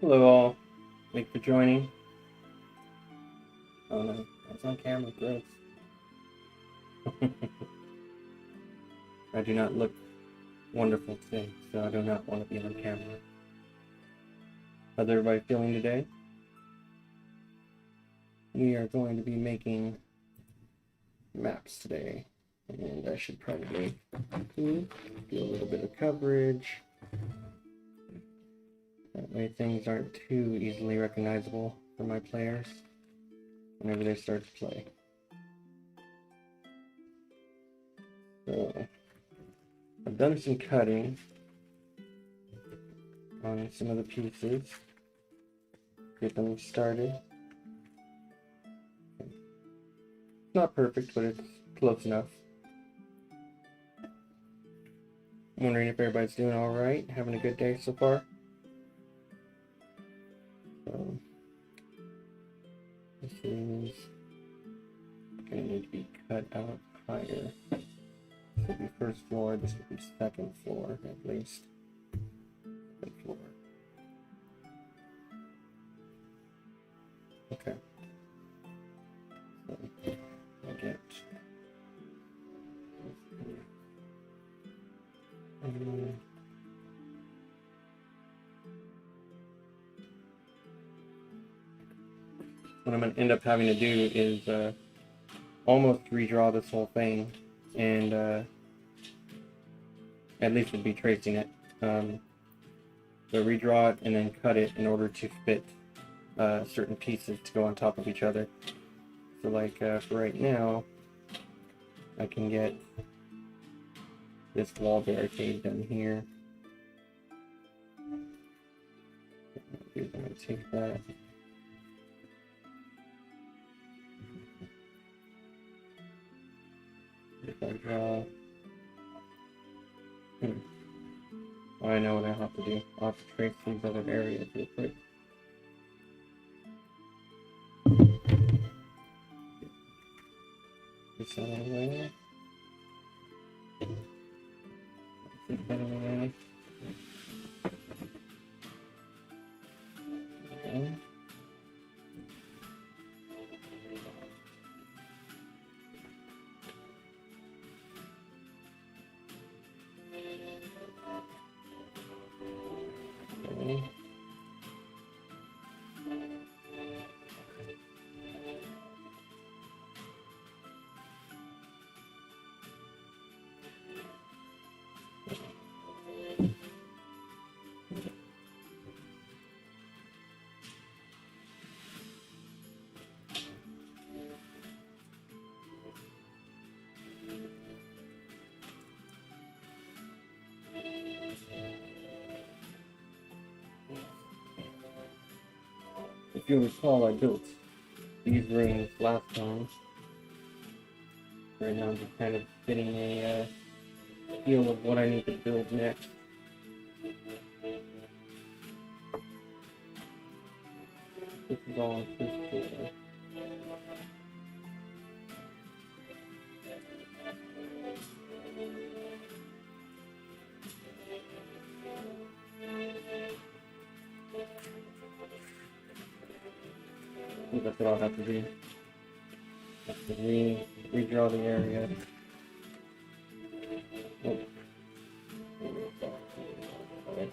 Hello all, thanks for joining. Oh no, that's on camera, gross. I do not look wonderful today, so I do not want to be on camera. How's everybody feeling today? We are going to be making maps today, and I should probably do a little bit of coverage. That way things aren't too easily recognizable for my players whenever they start to play. So, I've done some cutting on some of the pieces. get them started. Not perfect, but it's close enough. I'm wondering if everybody's doing all right, having a good day so far. So, this is gonna need to be cut out higher. This will be first floor, this will be second floor at least. Second floor. Okay. So I'll get what I'm going to end up having to do is almost redraw this whole thing, and at least it'd be tracing it. So redraw it and then cut it in order to fit certain pieces to go on top of each other. So like for right now, I can get this wall barricade done here. I'm going to take that. If I draw, oh, I know what I have to do. I'll have to trace these other areas real quick. This out of the way. This out of the way. Okay. Okay. If you recall, I built these rooms last time. Right now I'm just kind of getting a feel of what I need to build next. This is all on first floor. I think that's what I'll have to do. Have to redraw the area. Oh. Okay.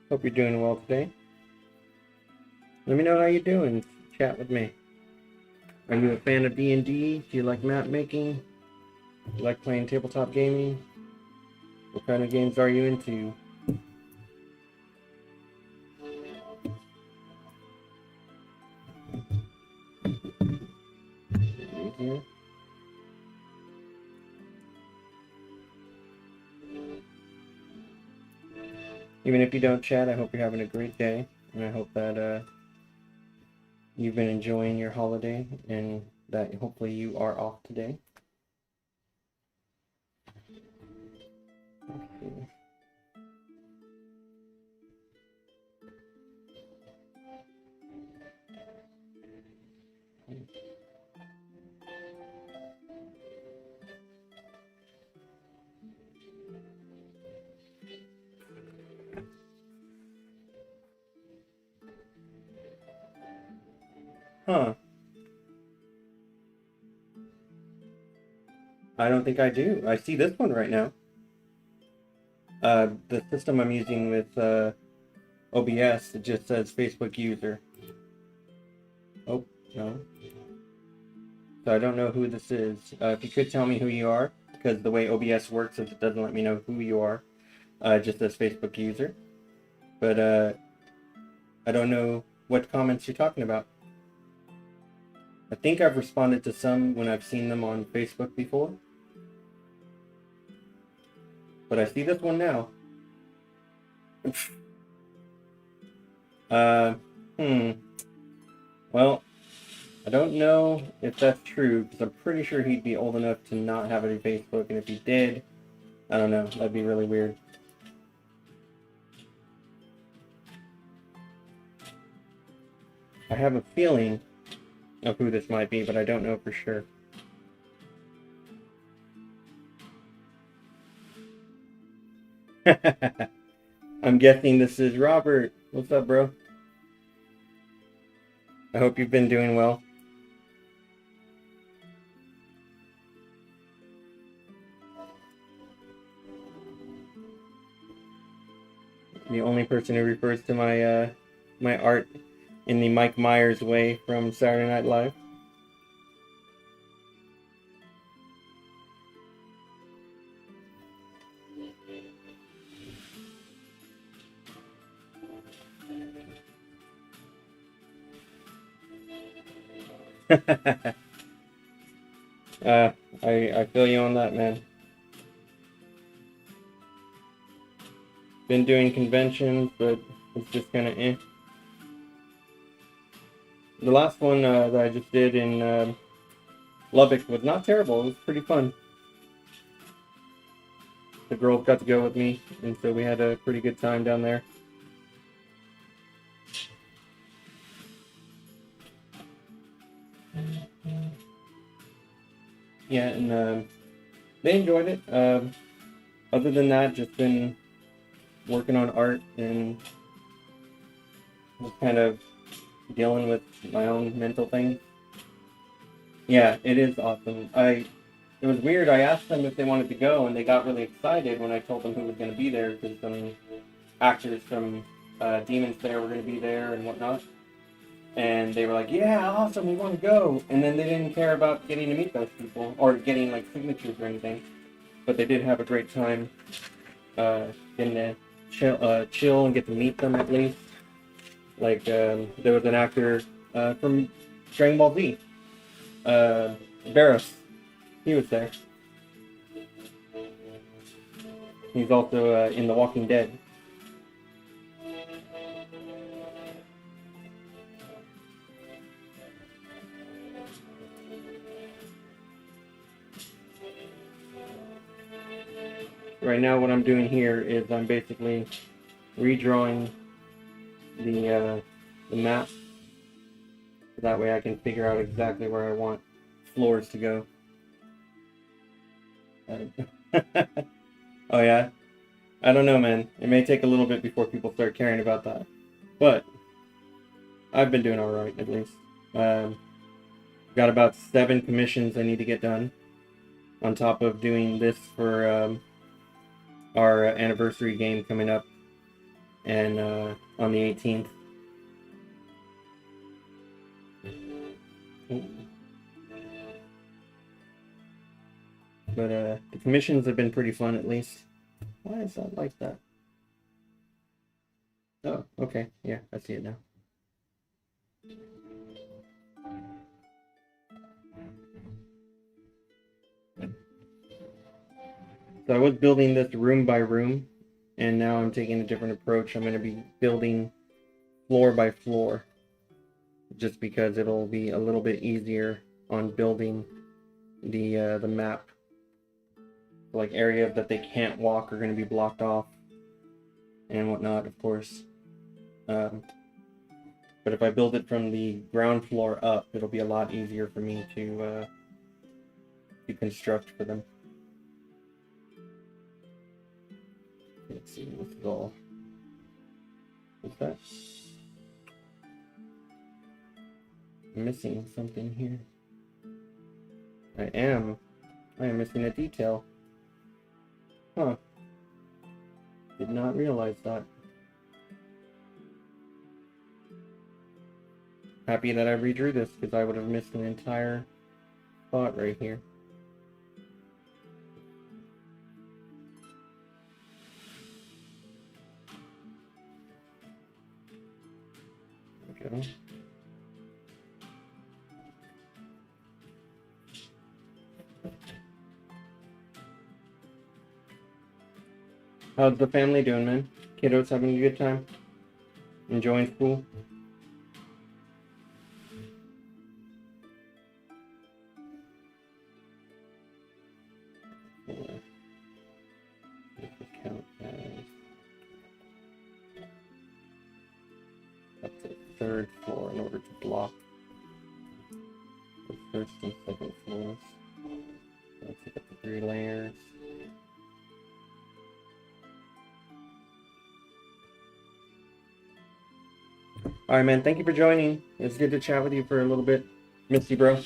Hope you're doing well today. Let me know how you're doing. Chat with me. Are you a fan of D&D? Do you like map making? Do you like playing tabletop gaming? What kind of games are you into? Here. Even if you don't chat, I hope you're having a great day, and I hope that you've been enjoying your holiday, and that hopefully you are off today. Okay. Huh. I don't think I do. I see this one right now. The system I'm using with OBS, it just says Facebook user. Oh, no. So I don't know who this is. If you could tell me who you are, because the way OBS works is it doesn't let me know who you are, just as Facebook user. But I don't know what comments you're talking about. I think I've responded to some when I've seen them on Facebook before. But I see this one now. Well, I don't know if that's true, because I'm pretty sure he'd be old enough to not have any Facebook, and if he did, I don't know, that'd be really weird. I have a feeling of who this might be, but I don't know for sure. I'm guessing this is Robert. What's up, bro? I hope you've been doing well. The only person who refers to my my art in the Mike Myers way from Saturday Night Live. I feel you on that, man. Been doing conventions, but it's just kind of eh. The last one that I just did in Lubbock was not terrible. It was pretty fun. The girls got to go with me, and so we had a pretty good time down there. Yeah, and they enjoyed it. Other than that, just been working on art and just kind of dealing with my own mental things. Yeah, it is awesome. It was weird. I asked them if they wanted to go, and they got really excited when I told them who was going to be there, because some actors from Demon Slayer were going to be there and whatnot. And they were like, yeah, awesome, we want to go. And then they didn't care about getting to meet those people or getting like signatures or anything. But they did have a great time getting to chill and get to meet them at least. Like, there was an actor from Dragon Ball Z, Barros. He was there. He's also in The Walking Dead. Right now what I'm doing here is I'm basically redrawing the map, so that way I can figure out exactly where I want floors to go. Oh yeah? I don't know, man. It may take a little bit before people start caring about that. But I've been doing alright, at least. Got about 7 commissions I need to get done, on top of doing this for our anniversary game coming up, and on the 18th. But the commissions have been pretty fun, at least. Why is that like that? Oh, okay. Yeah, I see it now. So I was building this room by room, and now I'm taking a different approach. I'm going to be building floor by floor, just because it'll be a little bit easier on building the map. Like areas that they can't walk are going to be blocked off and whatnot, of course. But if I build it from the ground floor up, it'll be a lot easier for me to construct for them. Let's see, what's the goal? What's that? I'm missing something here. I am missing a detail. Huh. Did not realize that. Happy that I redrew this, because I would have missed an entire spot right here. go. How's the family doing, man? Kiddos having a good time? Enjoying school? Count as up to the 3rd floor in order to block the 1st and 2nd floors. So let's take up the 3 layers. Alright, man, thank you for joining. It's good to chat with you for a little bit. Miss you, bro.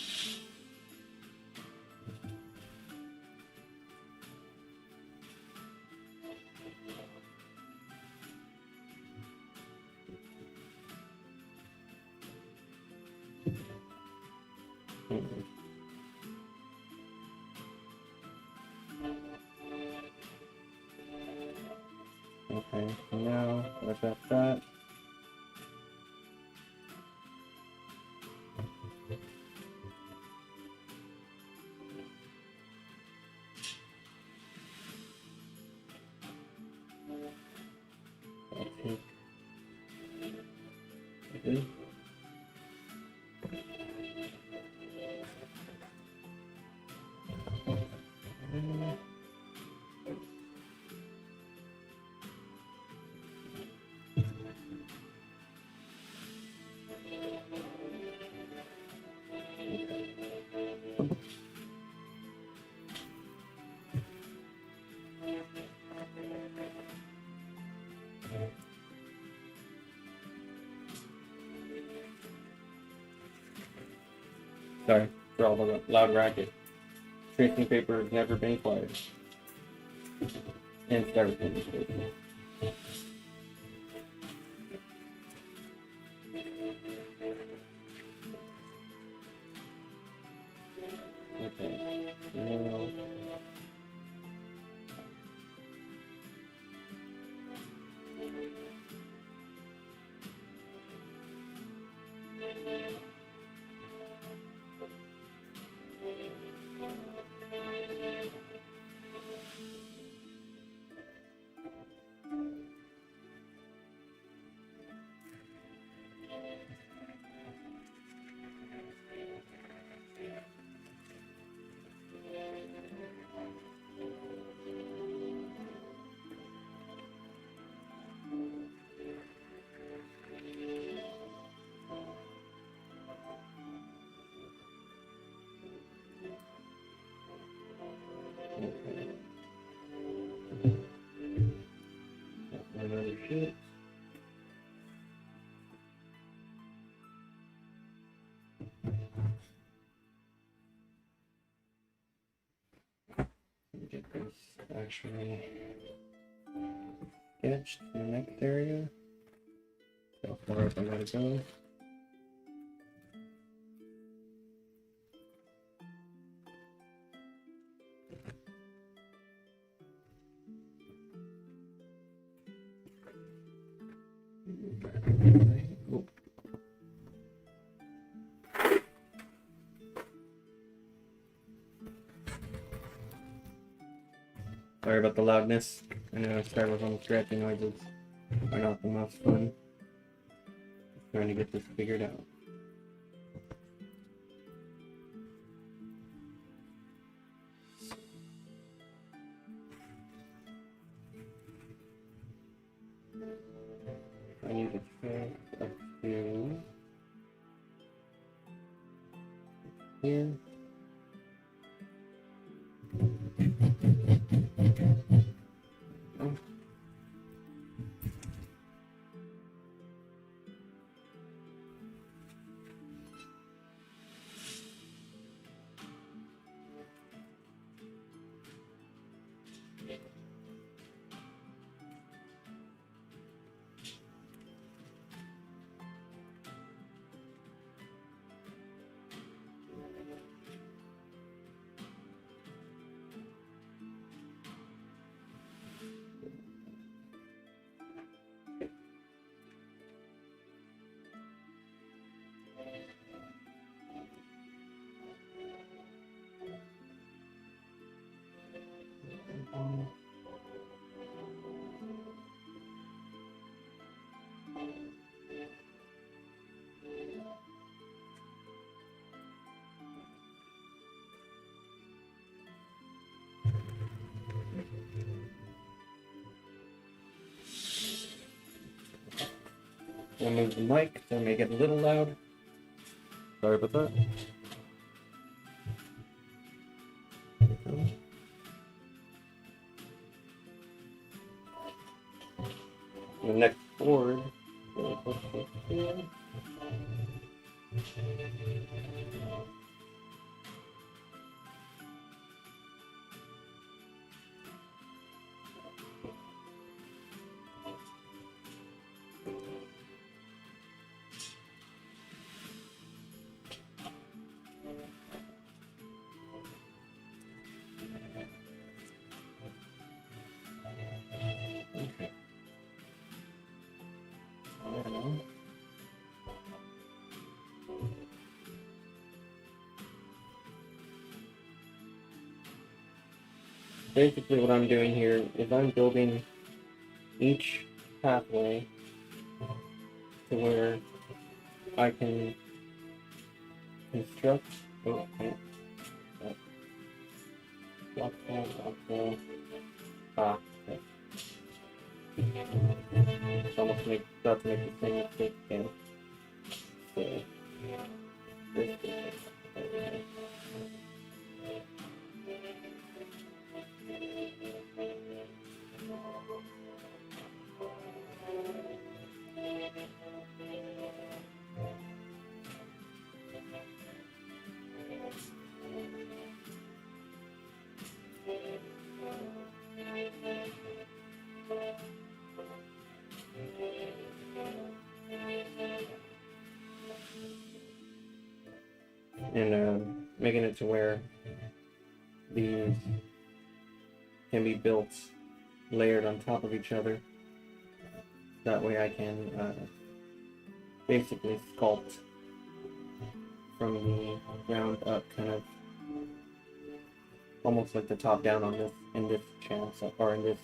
Okay, so now I've got that. I'll take this. Sorry for all the loud racket. Tracing paper has never been quiet. And styrofoam is good. Okay. Now, another shit. Let me get this actually sketched in the next area. How far up I gotta go. Oh. Sorry about the loudness. I know styrofoam scratching noises are not the most fun. Just trying to get this figured out. I need to trace up to here. Oh. I'll move the mic, so it may get a little loud. Sorry about that. The next board. Okay. Basically what I'm doing here is I'm building each pathway to where I can construct block that. Okay. It's almost about to make the same mistake again. So this is and making it to where these can be built layered on top of each other. That way I can basically sculpt from the ground up, kind of almost like the top down on this in this channel, or in this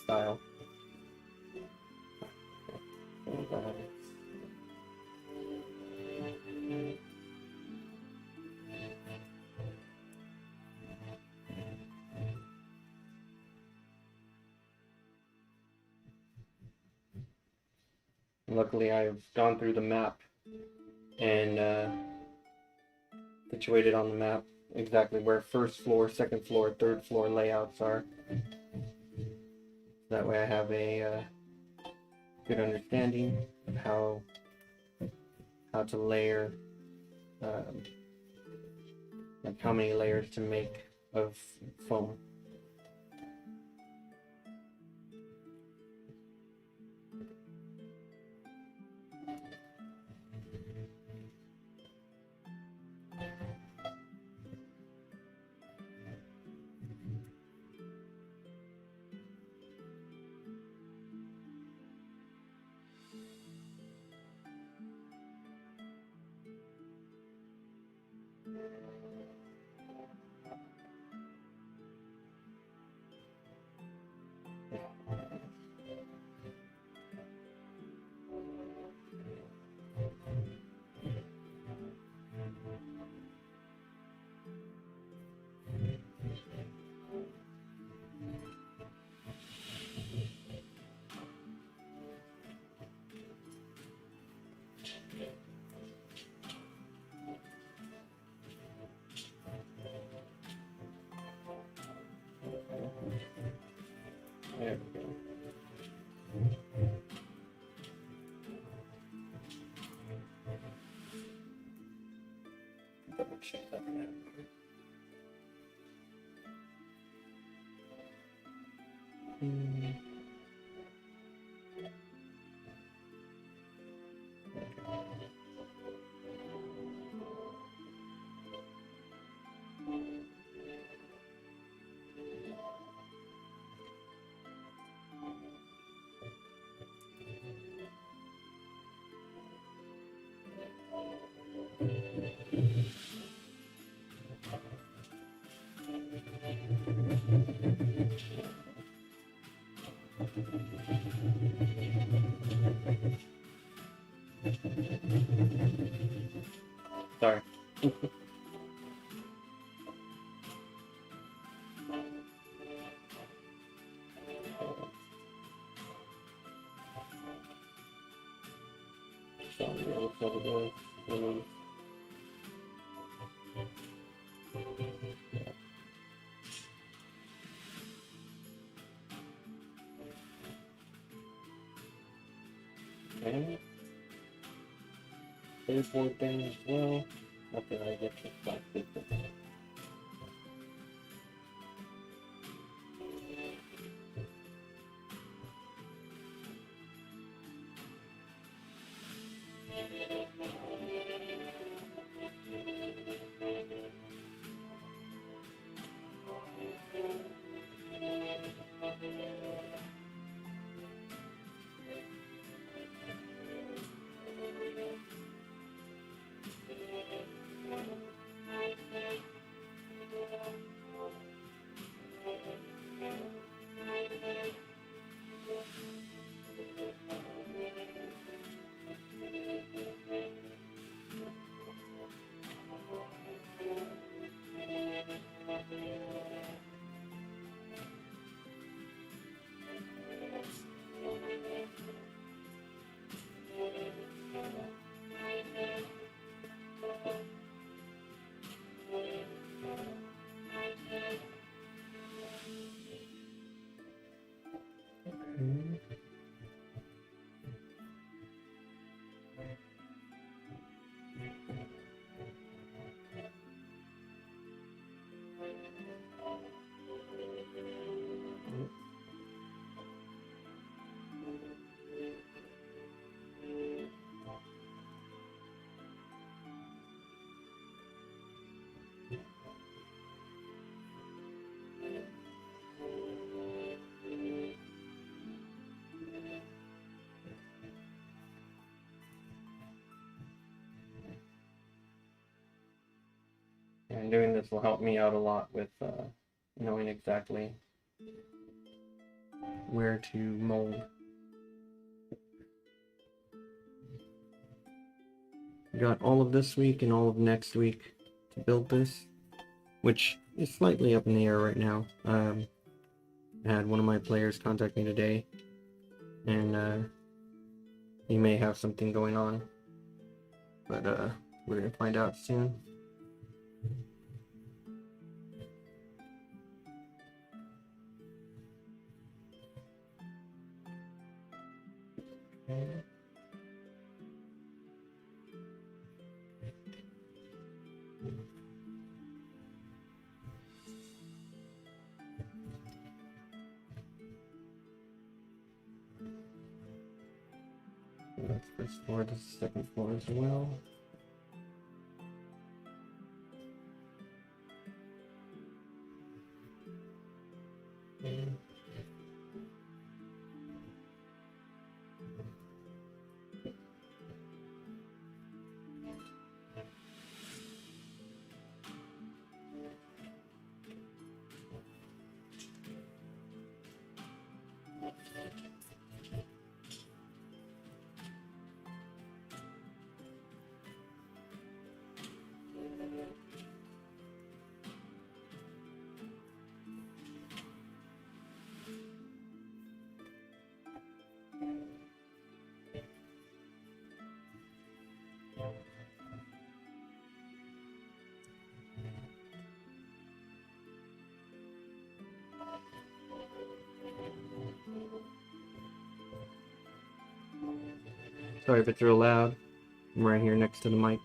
style. Luckily, I've gone through the map and situated on the map exactly where first floor, second floor, third floor layouts are. That way I have a good understanding of how to layer, like how many layers to make of foam. There we go. Double check that now. Sorry. the other side of the release. And there's one thing as well. After I get this back fixed. And doing this will help me out a lot with knowing exactly where to mold. Got all of this week and all of next week to build this, which is slightly up in the air right now. I had one of my players contact me today, and he may have something going on, but we're gonna find out soon. Okay. That's first floor, this is second floor as well. Okay. Sorry if it's real loud. I'm right here next to the mic.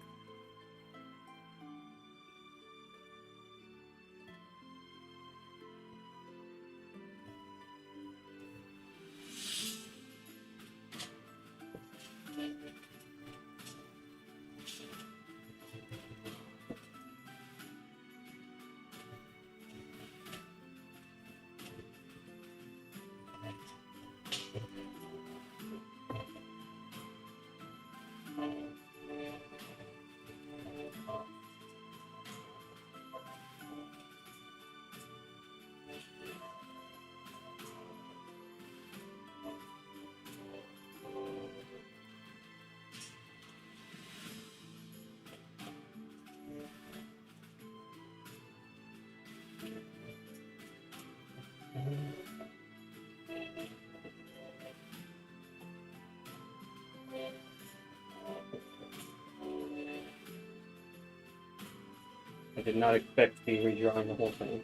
I did not expect to be redrawing the whole thing.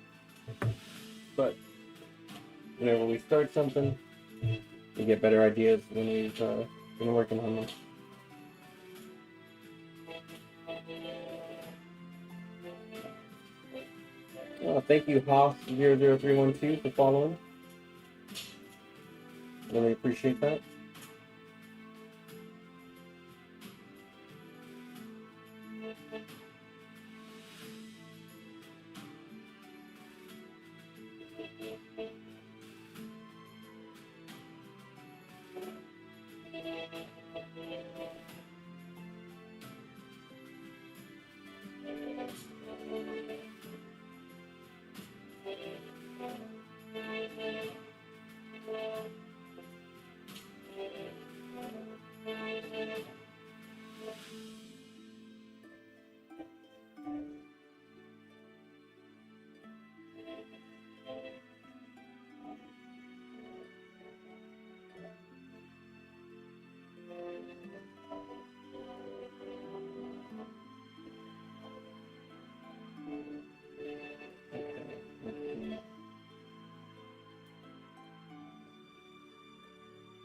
But whenever we start something, we get better ideas when we've been working on them. Thank you, Haas00312, for following. Really appreciate that.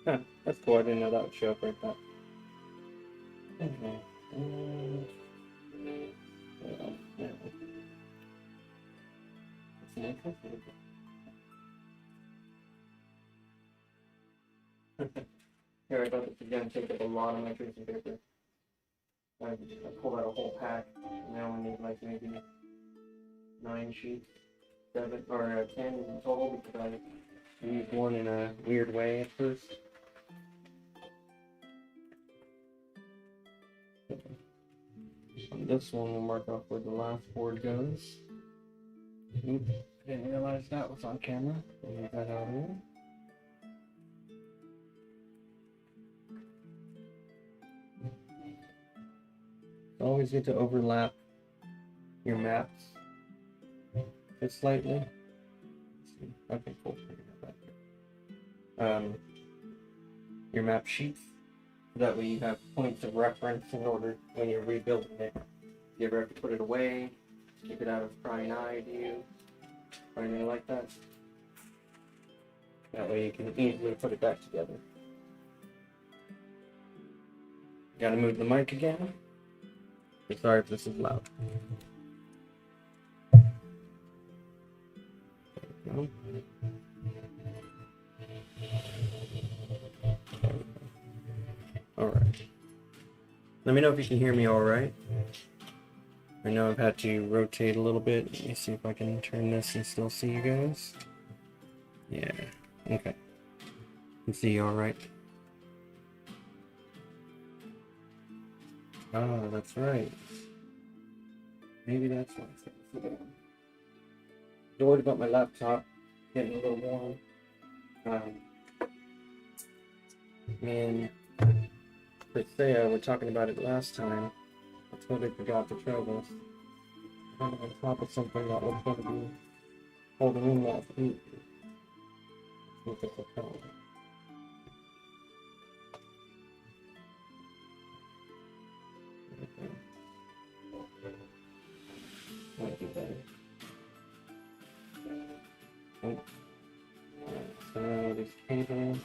Huh, that's cool. I didn't know that would show up like that. Okay. Here, I thought this was going to take up a lot of my tracing paper. I pulled out a whole pack. Now we need like maybe 9 sheets, 7 or 10 in total because I used one in a weird way at first. On this one, we'll mark off where the last board goes. Oops, didn't realize that was on camera. We'll get that out of here. Always good to overlap your maps just slightly. Okay, cool. Your map sheets. That way you have points of reference in order when you're rebuilding it. If you ever have to put it away, keep it out of prying eye view, or anything like that. That way you can easily put it back together. Gotta move the mic again. Sorry if this is loud. No. Alright. Let me know if you can hear me alright. I know I've had to rotate a little bit. Let me see if I can turn this and still see you guys. Yeah. Okay. I can see you alright. Oh, that's right. Maybe that's why it's worried about my laptop getting a little warm. Me and Priscilla were talking about it last time. I totally forgot to try this. I'm on top of something that was going to be holding in that heat. Let's see if it's a problem. Might be better. Oh. Alright, so now these cables.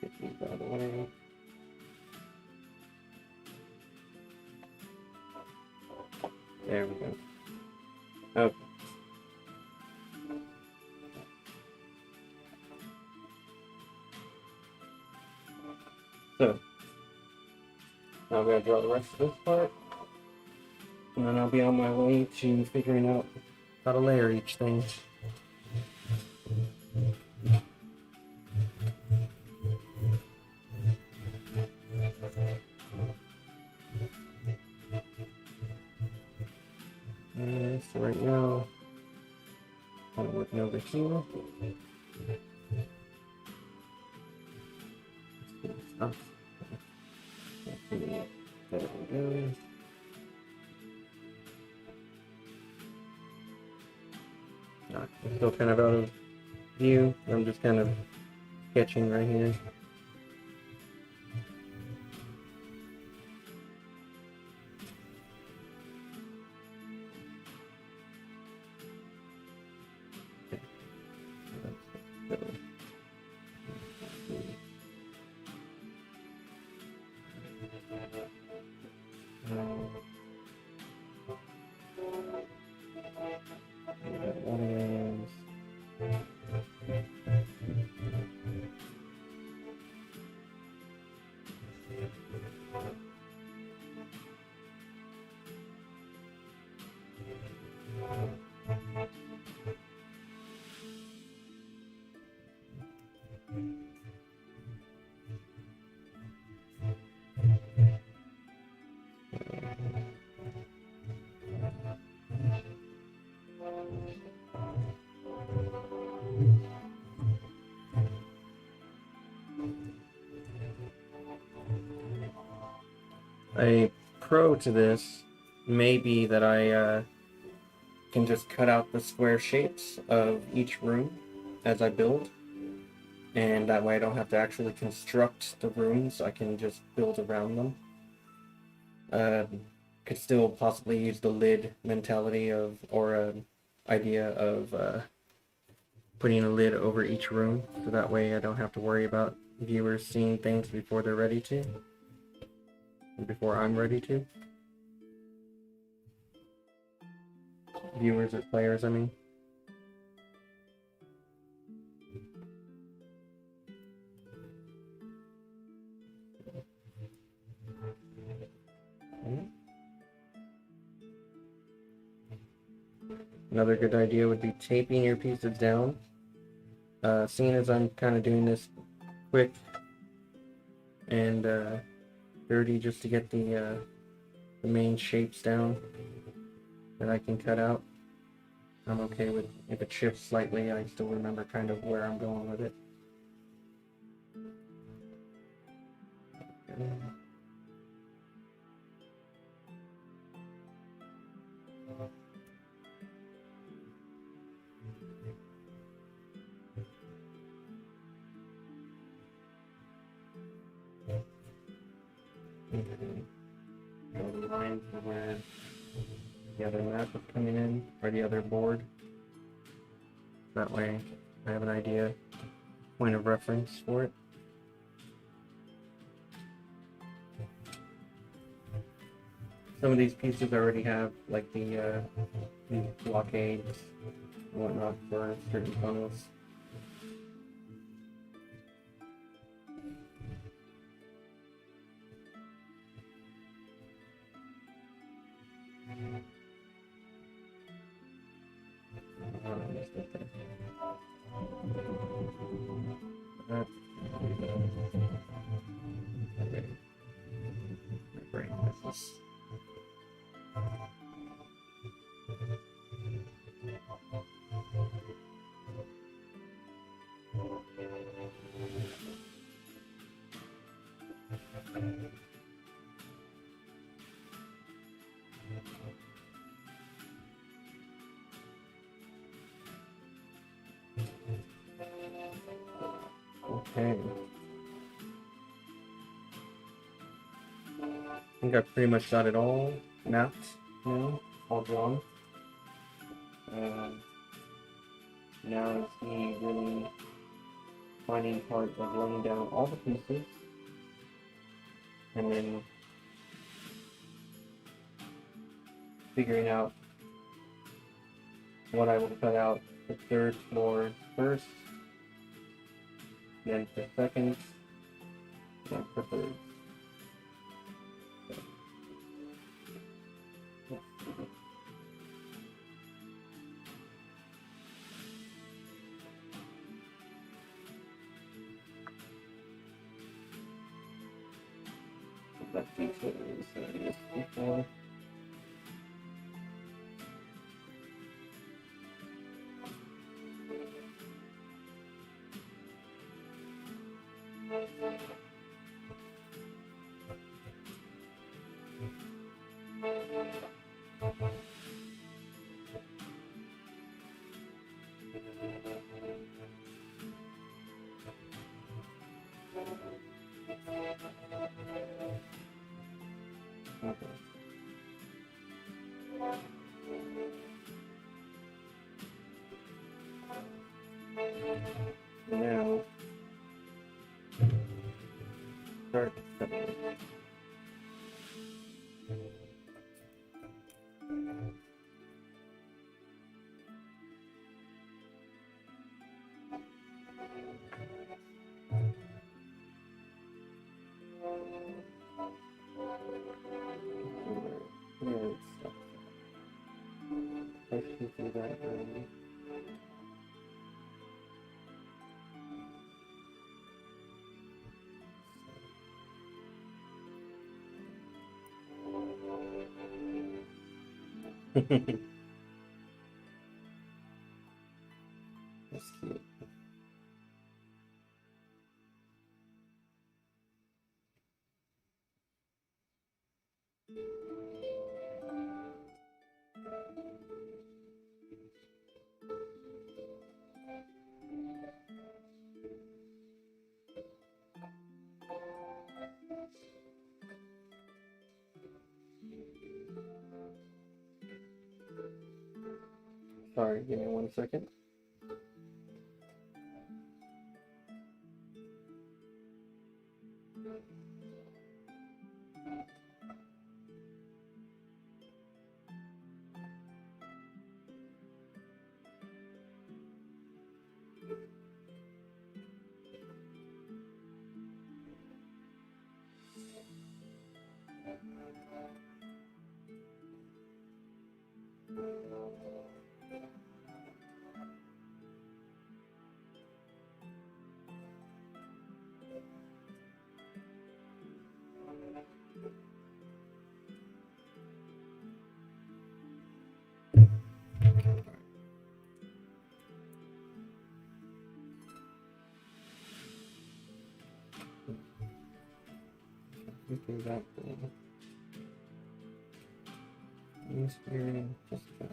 Get these out of the way. There we go. Okay. So, now I'm going to draw the rest of this part. And then I'll be on my way to figuring out how to layer each thing. So right now, I'm working over here. There we go. I'm still kind of out of view. I'm just kind of sketching right here. A pro to this may be that I can just cut out the square shapes of each room as I build, and that way I don't have to actually construct the rooms. I can just build around them. Could still possibly use the lid mentality of, or idea of putting a lid over each room, so that way I don't have to worry about viewers seeing things before they're ready to, before I'm ready to. Viewers or players, I mean. Another good idea would be taping your pieces down. Seeing as I'm kind of doing this quick and dirty just to get the main shapes down that I can cut out, I'm okay with if it shifts slightly. I still remember kind of where I'm going with it. Draw the line for where the other map is coming in, or the other board. That way I have an idea, point of reference for it. Some of these pieces already have like the these blockades and whatnot for certain funnels. Okay. I think I pretty much got it all mapped now, all drawn. Now it's the really finding part of laying down all the pieces, and then figuring out what I will cut out the third floor first, then for second, then for third. That detail is before. Okay. Now, start stepping. push through that early. That's cute. Sorry, give me 1 second. Do that thing. Use here, just that.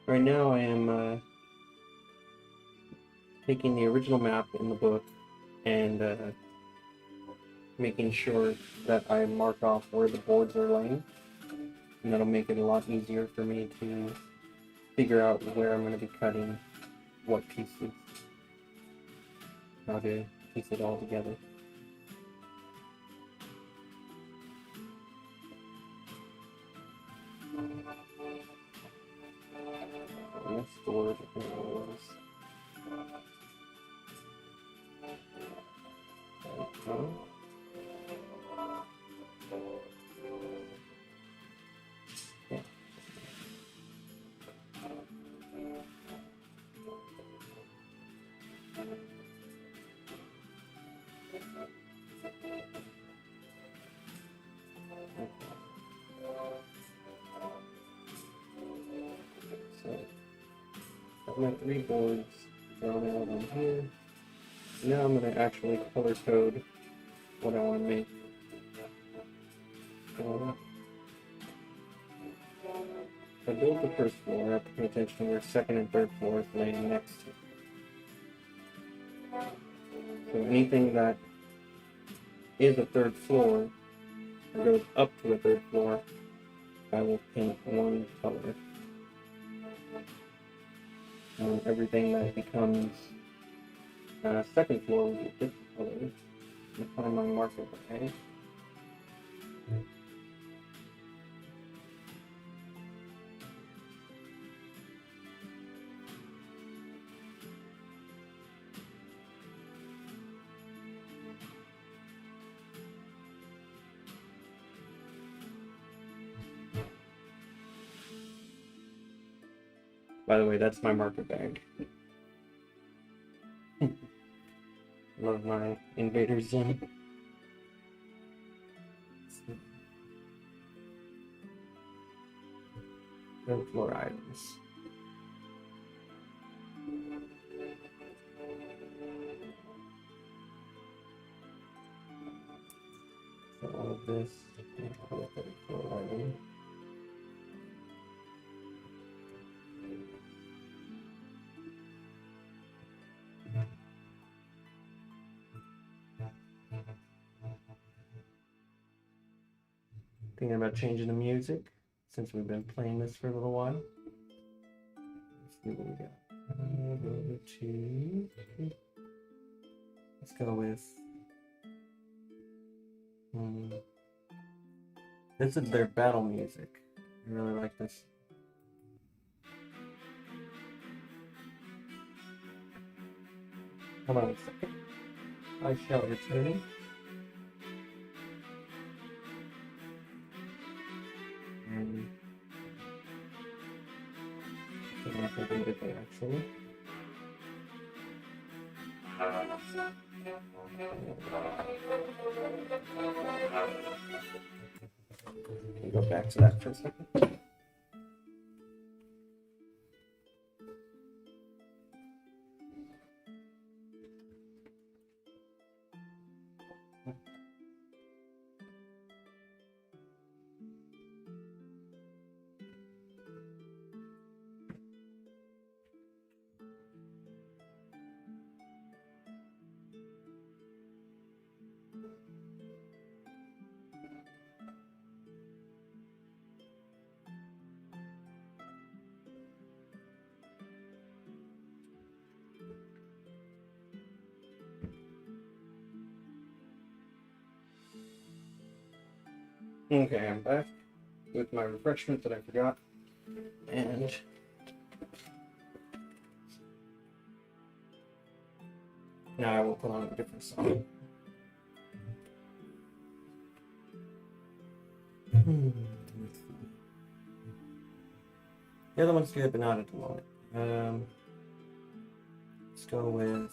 Right now I am taking the original map in the book and making sure that I mark off where the boards are laying, and that'll make it a lot easier for me to figure out where I'm going to be cutting what pieces, how to piece it all together. Next board is I've got 3 boards drawn out on here. Now I'm going to actually color code what I want to make. So, if I build the first floor, I have to pay attention to where second and third floors lay next to it. So anything that is a third floor, or goes up to a third floor, I will paint one color. And everything that becomes second floor will be a different color. I'm find my marker, okay? By the way, that's my marker bag. Love my Invader Zim. Third floor items. So all of this is a third floor item. Thinking about changing the music since we've been playing this for a little while. Let's see what we got. Let's go with. This is their battle music. I really like this. Hold on a second. I shall return. I think I'm good there, actually. Can we go back to that for a second? Okay, I'm back with my refreshment that I forgot, and now I will put on a different song. The other one's good, but not at the moment. Let's go with.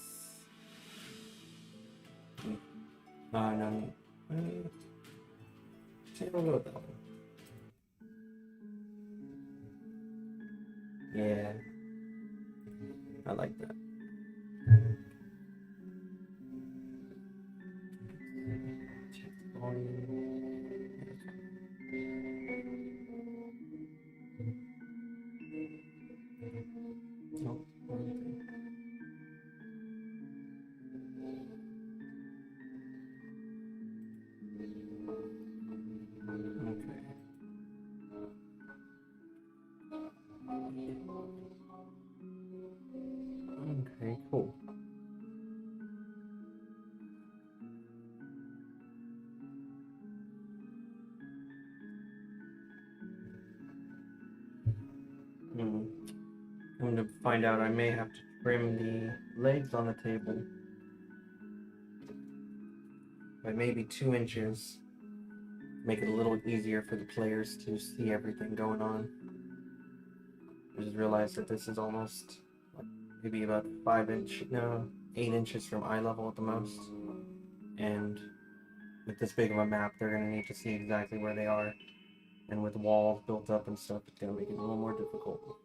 No. We'll go with that one. Yeah, I like that. Check the volume. Nope, wrong thing. Okay, cool. I'm going to find out I may have to trim the legs on the table by maybe 2 inches. Make it a little easier for the players to see everything going on. I just realized that this is almost maybe about 8 inches from eye level at the most. And with this big of a map, they're going to need to see exactly where they are. And with walls built up and stuff, it's going to make it a little more difficult.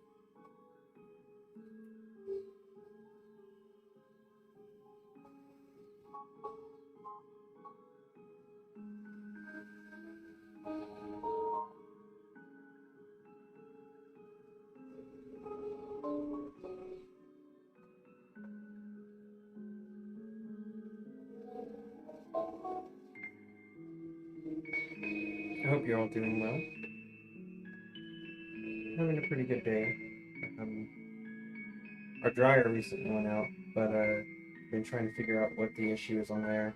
I hope you're all doing well. Having a pretty good day. Our dryer recently went out, but I've been trying to figure out what the issue is on there.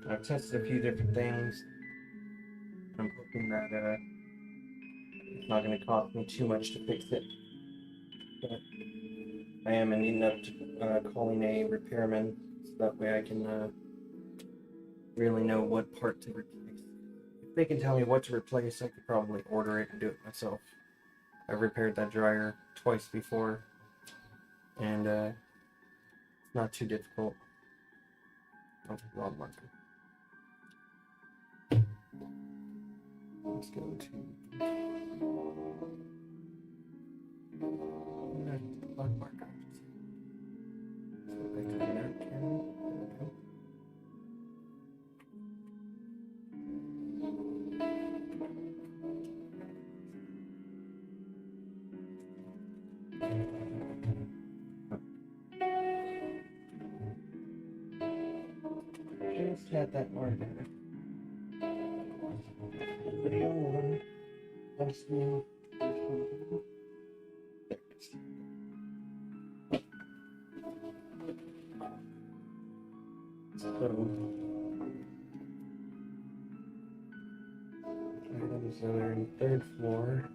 I've tested a few different things. I'm hoping that it's not going to cost me too much to fix it. But I am ending up calling a repairman, so that way I can really know what part to replace. If they can tell me what to replace, I could probably order it and do it myself. I've repaired that dryer twice before, and it's not too difficult. Oh, wrong marker. Let's go to black marker. So back to the map camera. Just had that marker. video on listening. There it is. So, items that are in the 3rd floor.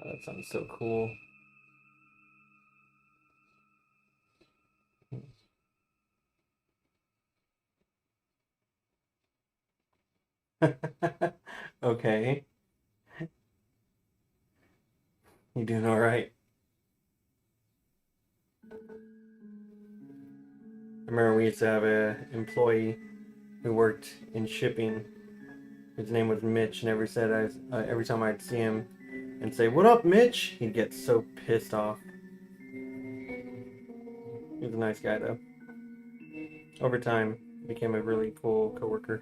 That sounds so cool. Okay. You doing all right? I remember we used to have an employee who worked in shipping. His name was Mitch, and every time I'd see him and say, "What up, Mitch?" he'd get so pissed off. He was a nice guy, though. Over time, became a really cool coworker.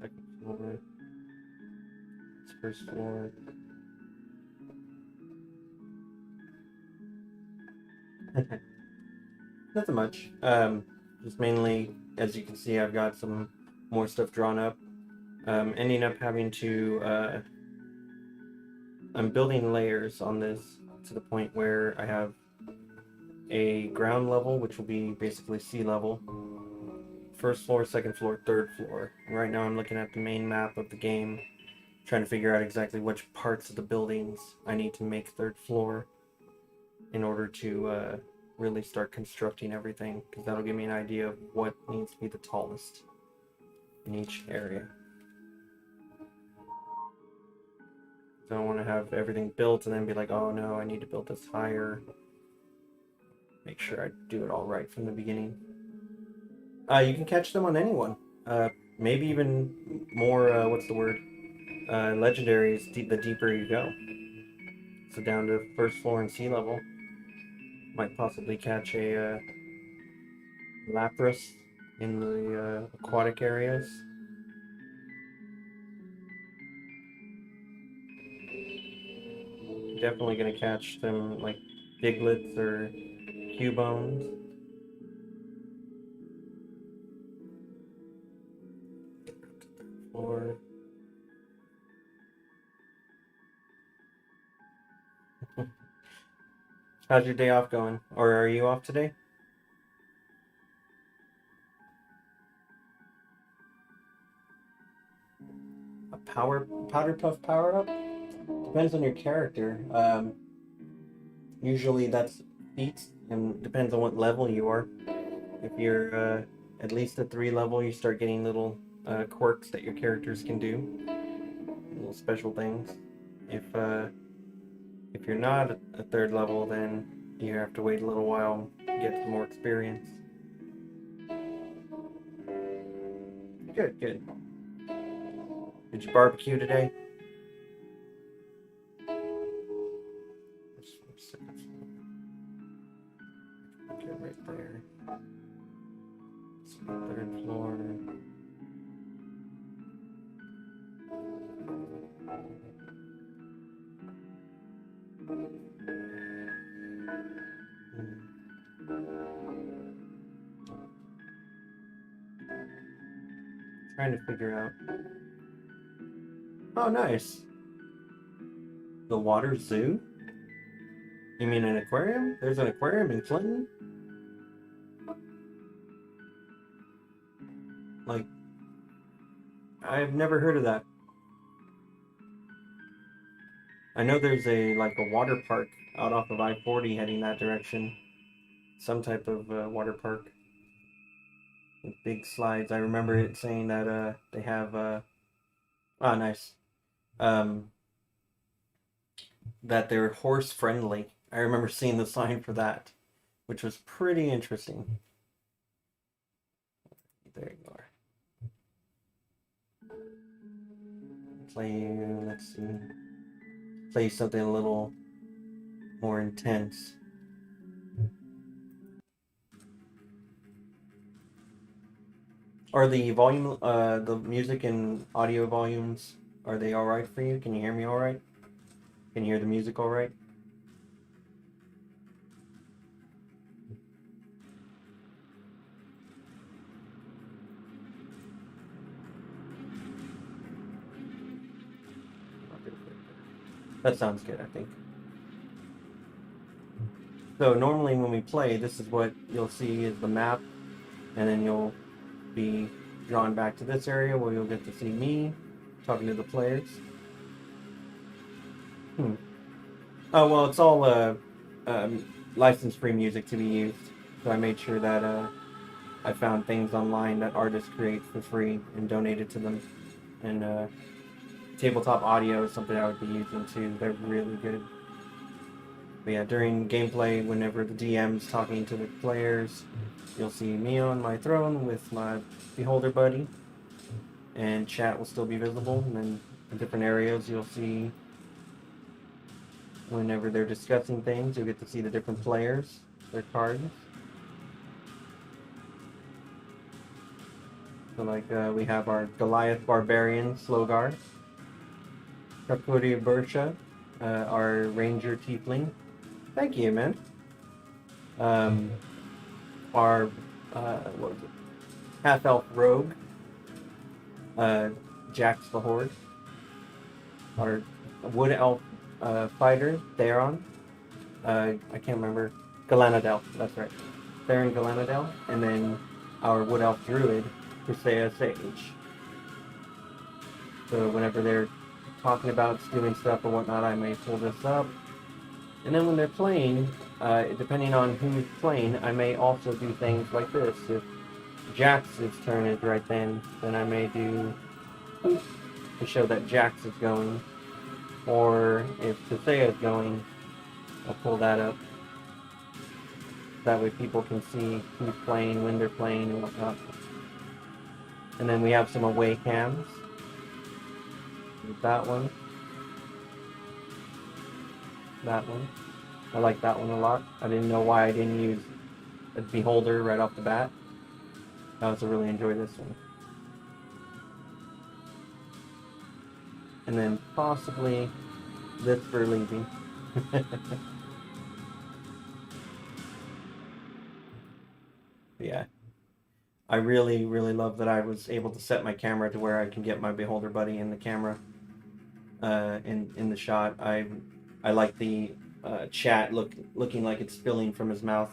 Second floor. It's 1st floor. Nothing much. Just mainly, as you can see, I've got some more stuff drawn up. Ending up having to, I'm building layers on this to the point where I have a ground level, which will be basically sea level, 1st floor, 2nd floor, 3rd floor. And right now I'm looking at the main map of the game, trying to figure out exactly which parts of the buildings I need to make 3rd floor in order to really start constructing everything, because that'll give me an idea of what needs to be the tallest in each area. I don't want to have everything built and then be like, oh no, I need to build this higher. Make sure I do it all right from the beginning. You can catch them on anyone. Maybe even more, what's the word? Legendaries, the deeper you go. So down to 1st floor and sea level. Might possibly catch a Lapras in the aquatic areas. Definitely gonna catch them like Diglets or Cubones. Or how's your day off going? Or are you off today? A powder puff power up? Depends on your character. Usually that's feats, and depends on what level you are. If you're at least a 3 level, you start getting little quirks that your characters can do, little special things. If you're not a 3rd level, then you have to wait a little while, get some more experience. Good, good. Did you barbecue today? Okay, right there. 3rd floor. Trying to figure out. Oh, nice. The water zoo? You mean an aquarium? There's an aquarium in Clinton? Like, I've never heard of that. I know there's like a water park out off of I-40 heading that direction. Some type of water park with big slides. I remember it saying that they have oh nice. Um, that they're horse friendly. I remember seeing the sign for that, which was pretty interesting. There you are. Let's see. Play something a little more intense. Are the volume, the music and audio volumes, are they all right for you? Can you hear me all right? Can you hear the music all right? That sounds good, I think. So normally when we play, this is what you'll see is the map, and then you'll be drawn back to this area where you'll get to see me talking to the players. Oh, well, it's all license-free music to be used. So I made sure that I found things online that artists create for free and donated to them. And tabletop audio is something I would be using too. They're really good. But yeah, during gameplay, whenever the DM's talking to the players, you'll see me on my throne with my beholder buddy, and chat will still be visible. And then in different areas, you'll see whenever they're discussing things, you'll get to see the different players, their cards. So like we have our Goliath Barbarian Slogar, Krakuri Bersha, our Ranger Tiefling. Thank you, man. Our what was it? Half Elf Rogue, Jax the Horde. Our Wood Elf Fighter, Theron. I can't remember. Galanadel, that's right. Theron Galanadel. And then our Wood Elf Druid, Husea Sage. So whenever they're talking about doing stuff or whatnot, I may pull this up. And then when they're playing, depending on who's playing, I may also do things like this. If Jax's turn is right then I may do to show that Jax is going. Or if Husea is going, I'll pull that up. That way people can see who's playing, when they're playing, and whatnot. And then we have some away cams. That one. That one. I like that one a lot. I didn't know why I didn't use a beholder right off the bat. I also really enjoy this one. And then possibly this for leaving. Yeah. I really, really love that I was able to set my camera to where I can get my beholder buddy in the camera, in the shot. I like the chat looking like it's spilling from his mouth.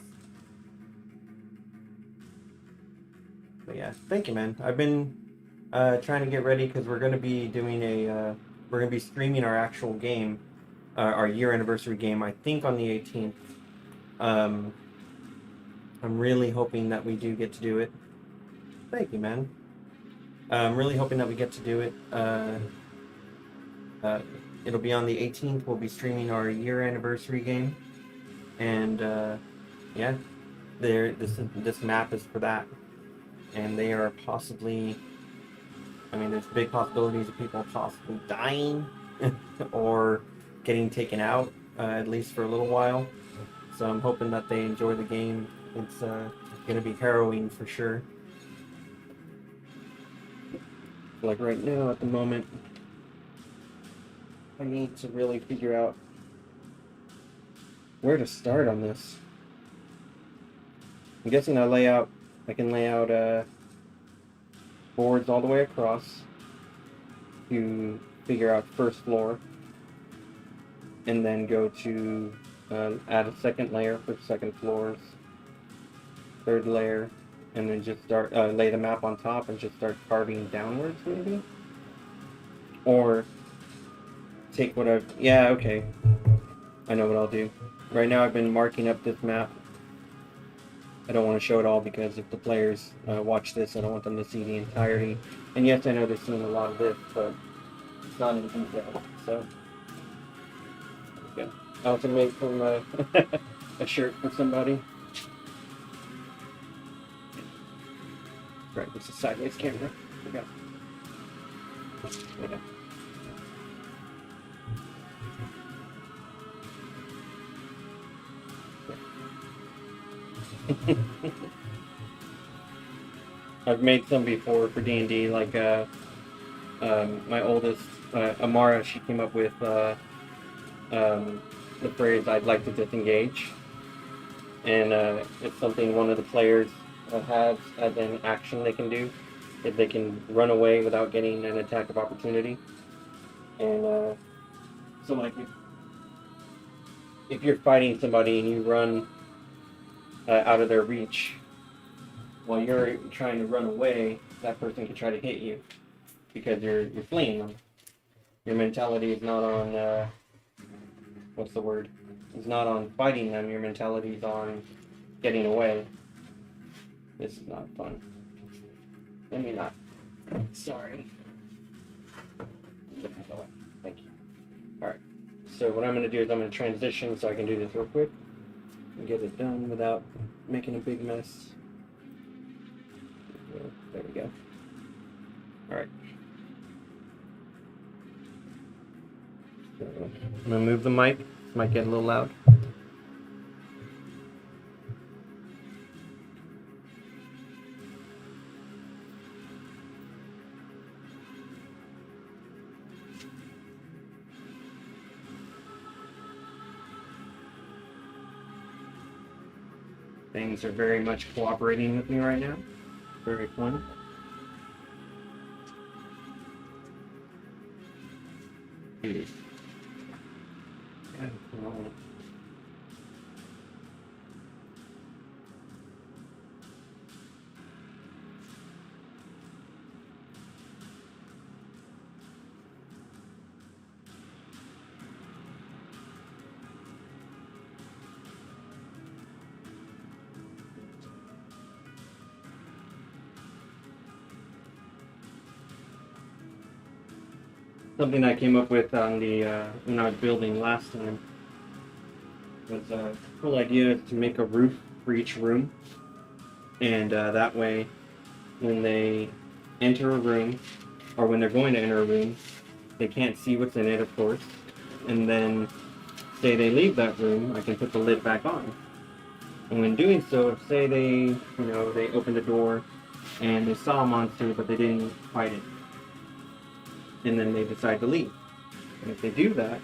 But yeah, thank you, man. I've been trying to get ready because we're going to be doing we're going to be streaming our actual game, our year anniversary game, I think on the 18th. I'm really hoping that we do get to do it. Thank you, man. I'm really hoping that we get to do it. It'll be on the 18th. We'll be streaming our year anniversary game, and yeah, this map is for that. And they are possibly, I mean, there's big possibilities of people possibly dying or getting taken out, at least for a little while. So I'm hoping that they enjoy the game. It's going to be harrowing for sure. Like right now, at the moment, I need to really figure out where to start on this. I'm guessing I can lay out boards all the way across to figure out first floor, and then go to add a second layer for second floors, third layer, and then just start lay the map on top and just start carving downwards maybe. Or take what I've... Yeah, okay. I know what I'll do. Right now I've been marking up this map. I don't want to show it all because if the players watch this, I don't want them to see the entirety. And yes, I know they're seeing a lot of this, but it's not in detail. So, yeah. I also made some a shirt for somebody. Right, it's a sideways camera. Yeah. I've made some before for D&D, like my oldest, Amara, she came up with the phrase, "I'd like to disengage." And it's something one of the players has as an action they can do. If they can run away without getting an attack of opportunity. And so like if you're fighting somebody and you run out of their reach, while you're trying to run away, that person can try to hit you because you're fleeing them. Your mentality is not on what's the word? It's not on fighting them. Your mentality is on getting away. This is not fun. Let me not. Sorry. Thank you. Alright. So what I'm going to do is I'm going to transition so I can do this real quick and get it done without making a big mess. There we go. Alright. So I'm going to move the mic. This might get a little loud. Things are very much cooperating with me right now. Very fun. Yeah, come on. Something I came up with on the when I was building last time was a cool idea to make a roof for each room, and that way, when they enter a room, or when they're going to enter a room, they can't see what's in it, of course, and then say they leave that room, I can put the lid back on. And when doing so, if say they opened the door and they saw a monster but they didn't fight it, and then they decide to leave. And if they do that,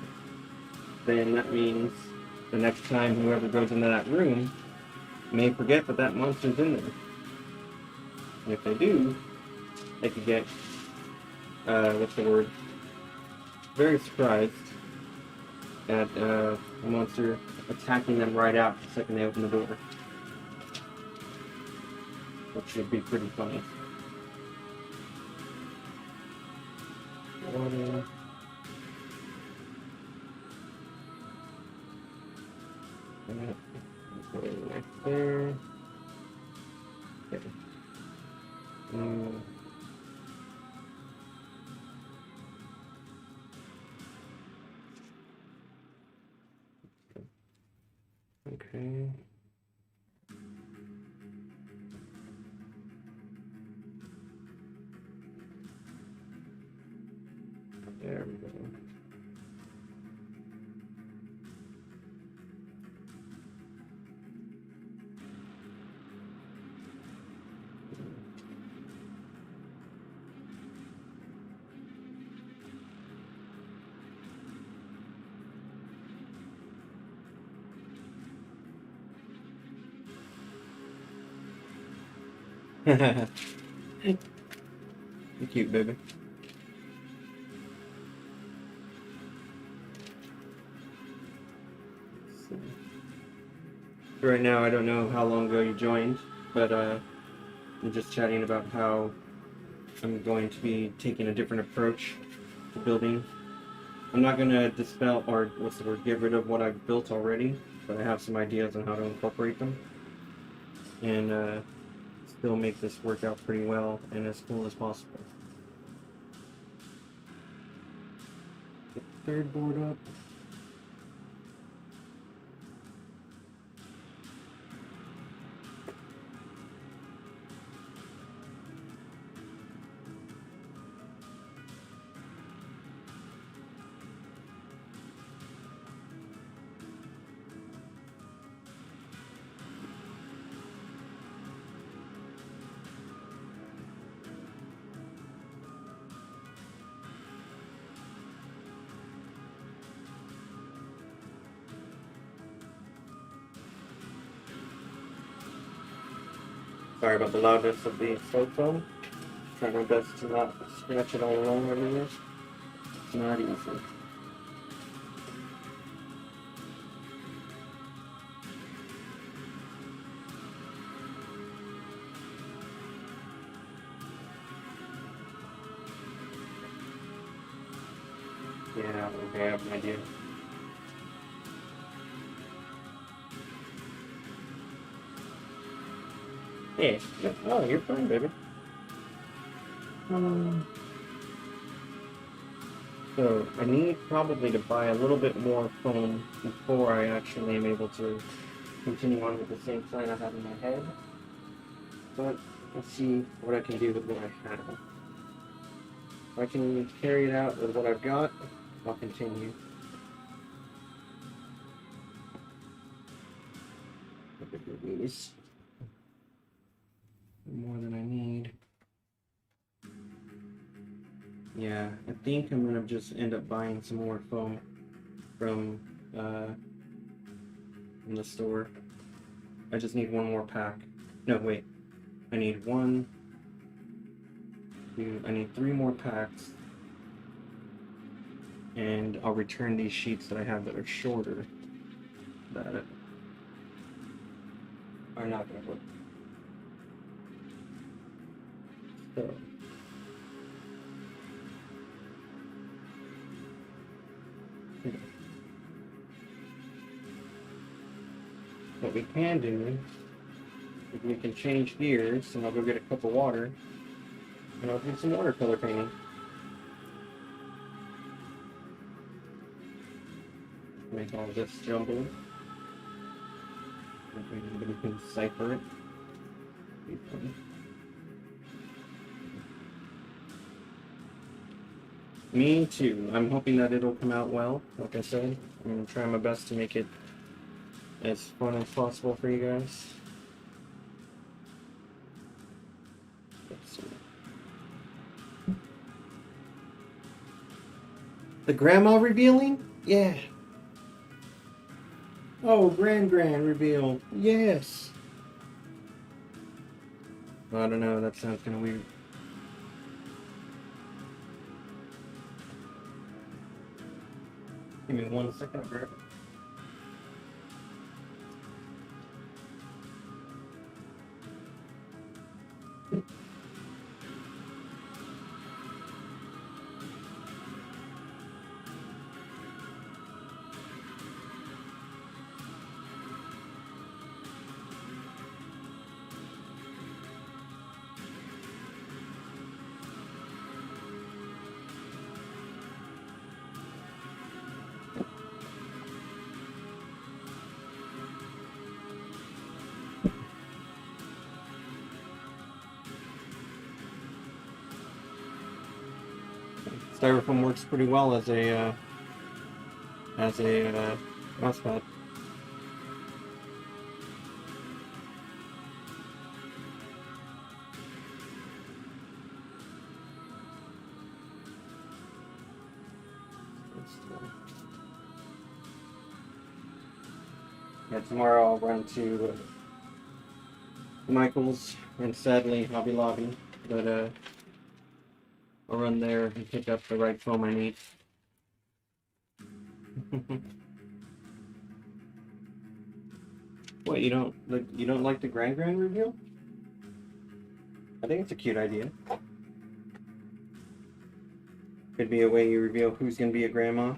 then that means the next time whoever goes into that room may forget that that monster's in there. And if they do, they could get, very surprised at a monster attacking them right out the second they open the door. Which would be pretty funny. Water. Put it right there. Okay. Okay. There we go. You're cute, baby. So, right now, I don't know how long ago you joined, but I'm just chatting about how I'm going to be taking a different approach to building I'm not gonna dispel, or what's the word, get rid of what I've built already, but I have some ideas on how to incorporate them and still make this work out pretty well and as cool as possible. Get the third board up. Sorry about the loudness of the cell phone. Try my best to not scratch it all along everywhere. It's not easy. Yeah, okay, I have an idea. Hey, oh, you're fine, baby. So I need probably to buy a little bit more foam before I actually am able to continue on with the same plan I have in my head. But let's see what I can do with what I have. If I can carry it out with what I've got, I'll continue. Look at these. More than I need. Yeah, I think I'm gonna just end up buying some more foam from the store. I just need one more pack. No, wait. I need one, two, I need 3 more packs. And I'll return these sheets that I have that are shorter that are not gonna work. So what we can do is we can change gears, and I'll go get a cup of water, and I'll do some watercolor painting. Make all this jumbled. Maybe we can decipher it. Me too. I'm hoping that it'll come out well. Like I said, I'm gonna try my best to make it as fun as possible for you guys. Let's see. The grandma revealing? Yeah. Oh, grand reveal. Yes. I don't know, that sounds kind of weird. Give me 1 second, bro. Styrofoam works pretty well as a mouse pad. Yeah, tomorrow I'll run to Michael's and sadly Hobby Lobby, but I'll run there and pick up the right foam I need. What, you don't like the grand reveal? I think it's a cute idea. Could be a way you reveal who's going to be a grandma.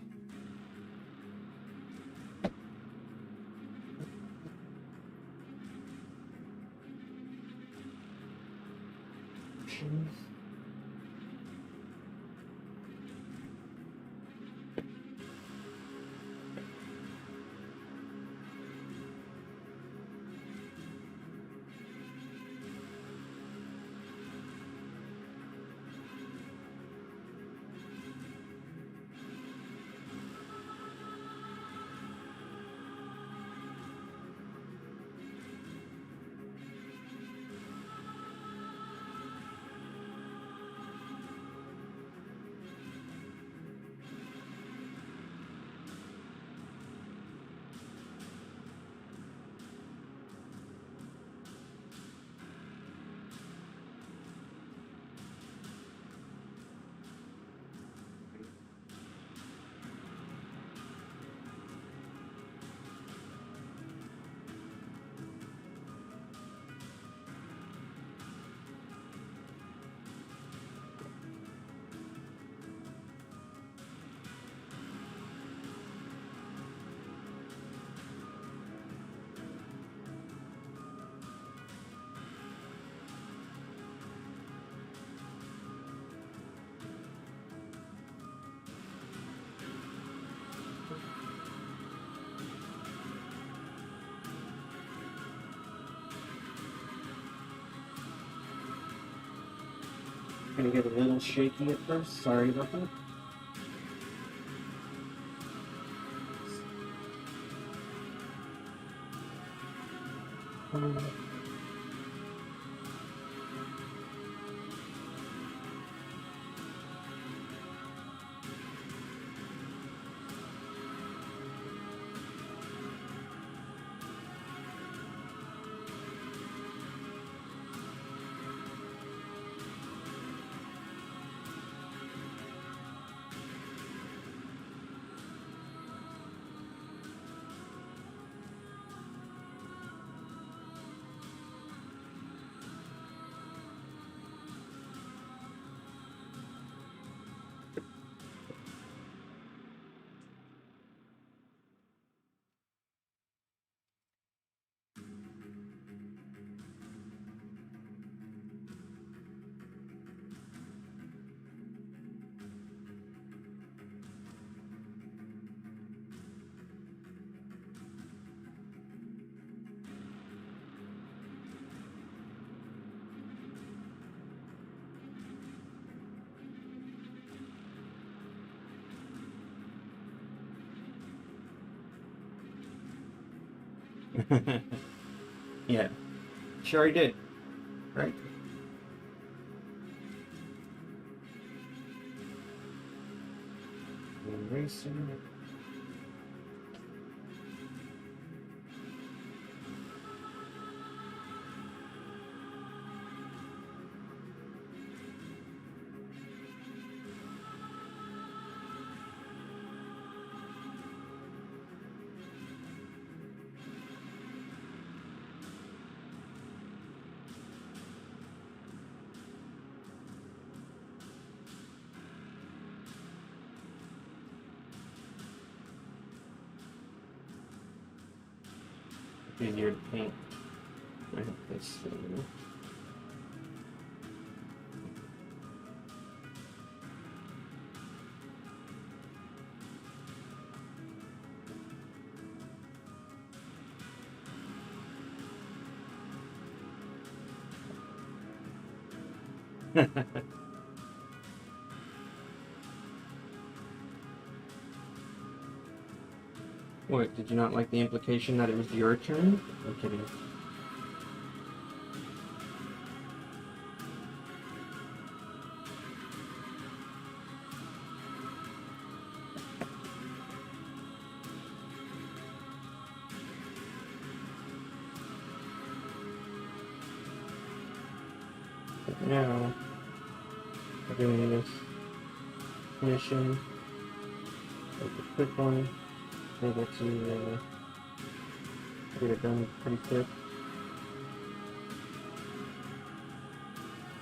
Gonna get a little shaky at first. Sorry about that. Yeah, she already did, right? Eraser. Easier to paint. I have this thing. What, did you not like the implication that it was your turn? I'm kidding. But now, we're doing this mission. Like a quick one. Able to get it done pretty quick.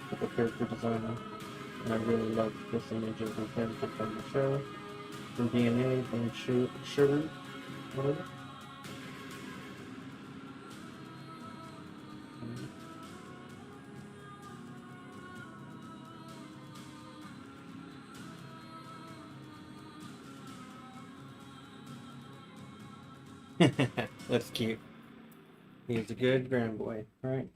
With the character designer. And I really love this image of him from the show, from DNA, from Sugar, whatever. That's cute. He's a good grand boy, right?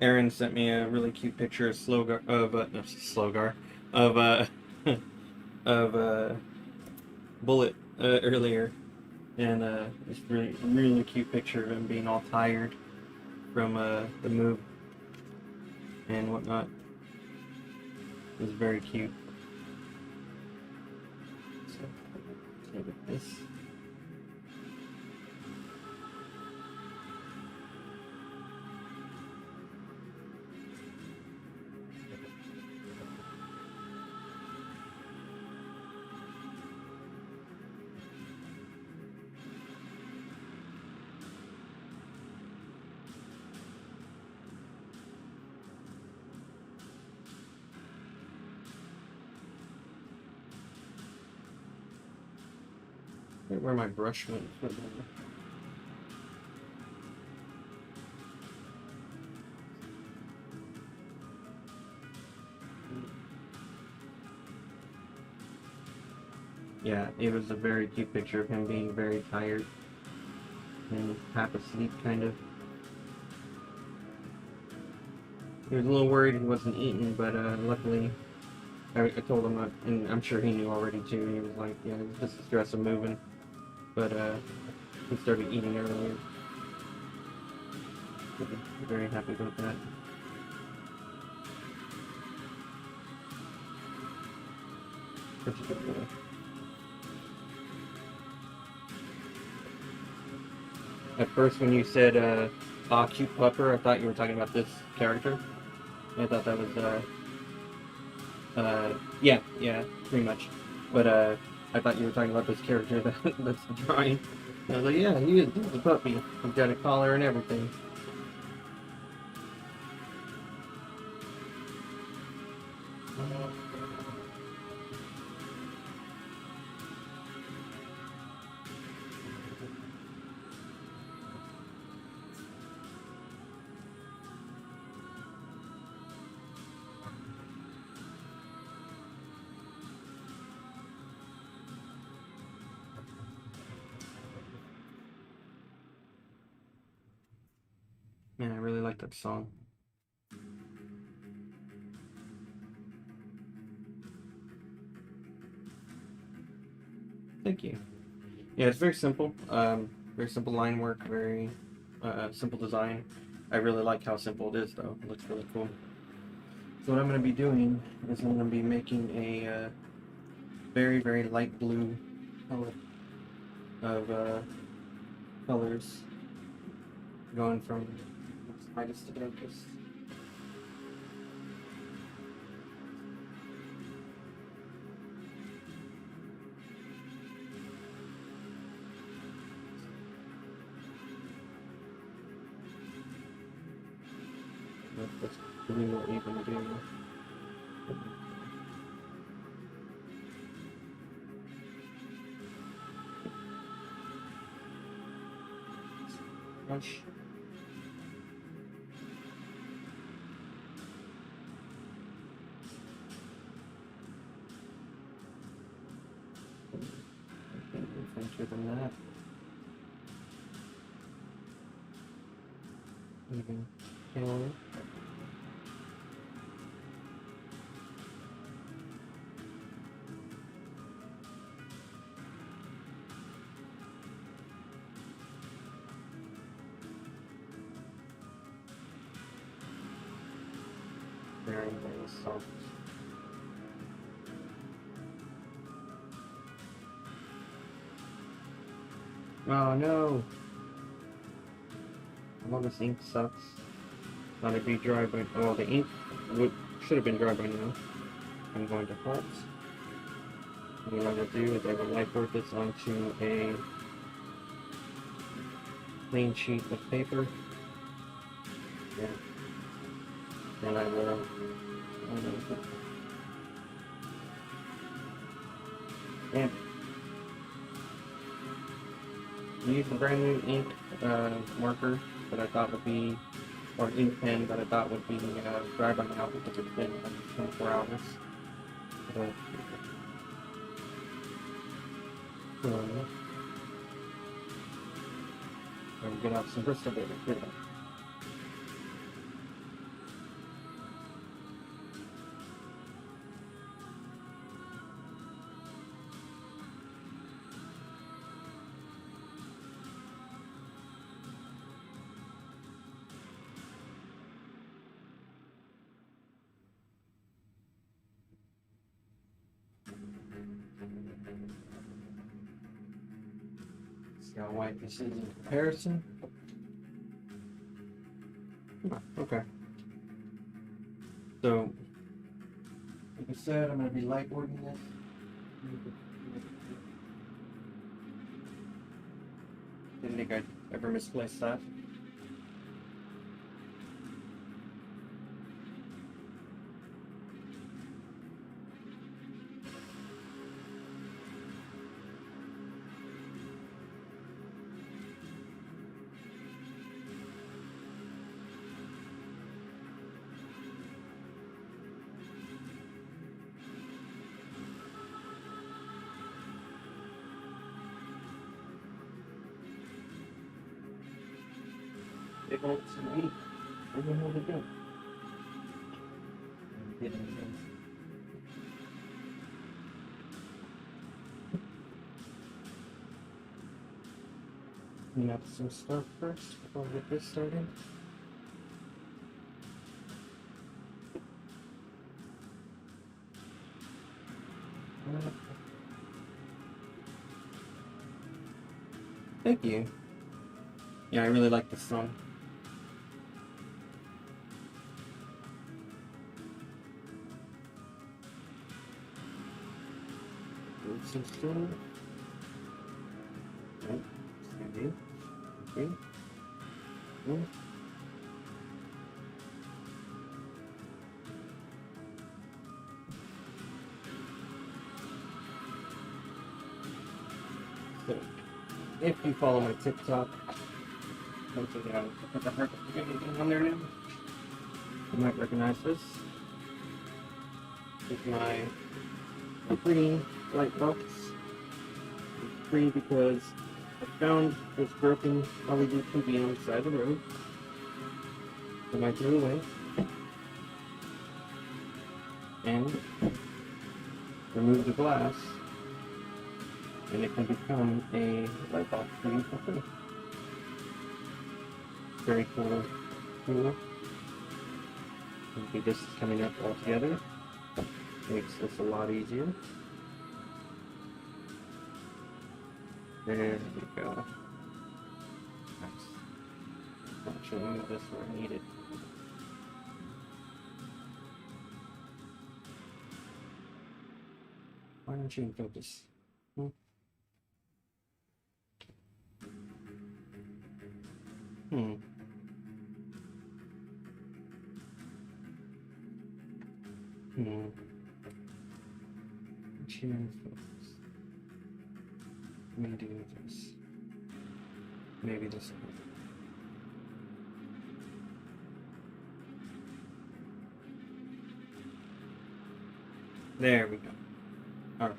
Aaron sent me a really cute picture of Slogar of of Bullet earlier, and this really cute picture of him being all tired from the move and whatnot. It was very cute. So, look at this. Where my brush went. Yeah, it was a very cute picture of him being very tired and half asleep, kind of. He was a little worried he wasn't eating, but luckily I told him, and I'm sure he knew already too. He was like, "Yeah, it's just the stress of moving," but he started eating earlier. I'm very happy about that. Such a good boy. At first, when you said cute pupper, I thought you were talking about this character. I thought that was yeah, pretty much. But I thought you were talking about this character that's the drawing. I was like, yeah, he is a puppy. He's got a collar and everything. Man, I really like that song. Thank you. Yeah, it's very simple. Very simple line work, very simple design. I really like how simple it is, though. It looks really cool. So what I'm going to be doing is I'm going to be making a very, very light blue palette of colors, going from lightest to darkest. That's really what we're going to do. Brush. Faster than that. Even paler. Very, very soft. Oh no! All this ink sucks. Thought it'd be dry, but well, the ink should have been dry by now. I'm going to hot. And what I will do is I will whiteboard this onto a clean sheet of paper. Yeah. And I will. Yeah. I used a brand new ink marker that I thought would be, or ink pen that I thought would be dry by now because it's been 24 hours. But, I'm gonna have some Bristol baby here. See how white this is in comparison. Oh, okay. So, like I said, I'm going to be lightboarding this. Didn't think I'd ever misplace that. Big old sweet. Where the hell did it go? Clean up some stuff first before we get this started. Thank you. Yeah, I really like this song. Some stuff. Right. Steady. Okay. Good. So, if you follow my TikTok, hopefully I'll put the heart on there now. You might recognize this. It's my free light box. It's free because I found this broken LED TV on the side of the road. And I threw it away. And remove the glass. And it can become a light box for you for free. Very cool. Maybe this is coming up all together. Makes this a lot easier. There we go. Nice. Actually move this where I need it. Why don't you in focus? Here in focus. Let me do this. Maybe this one. There we go. Alright.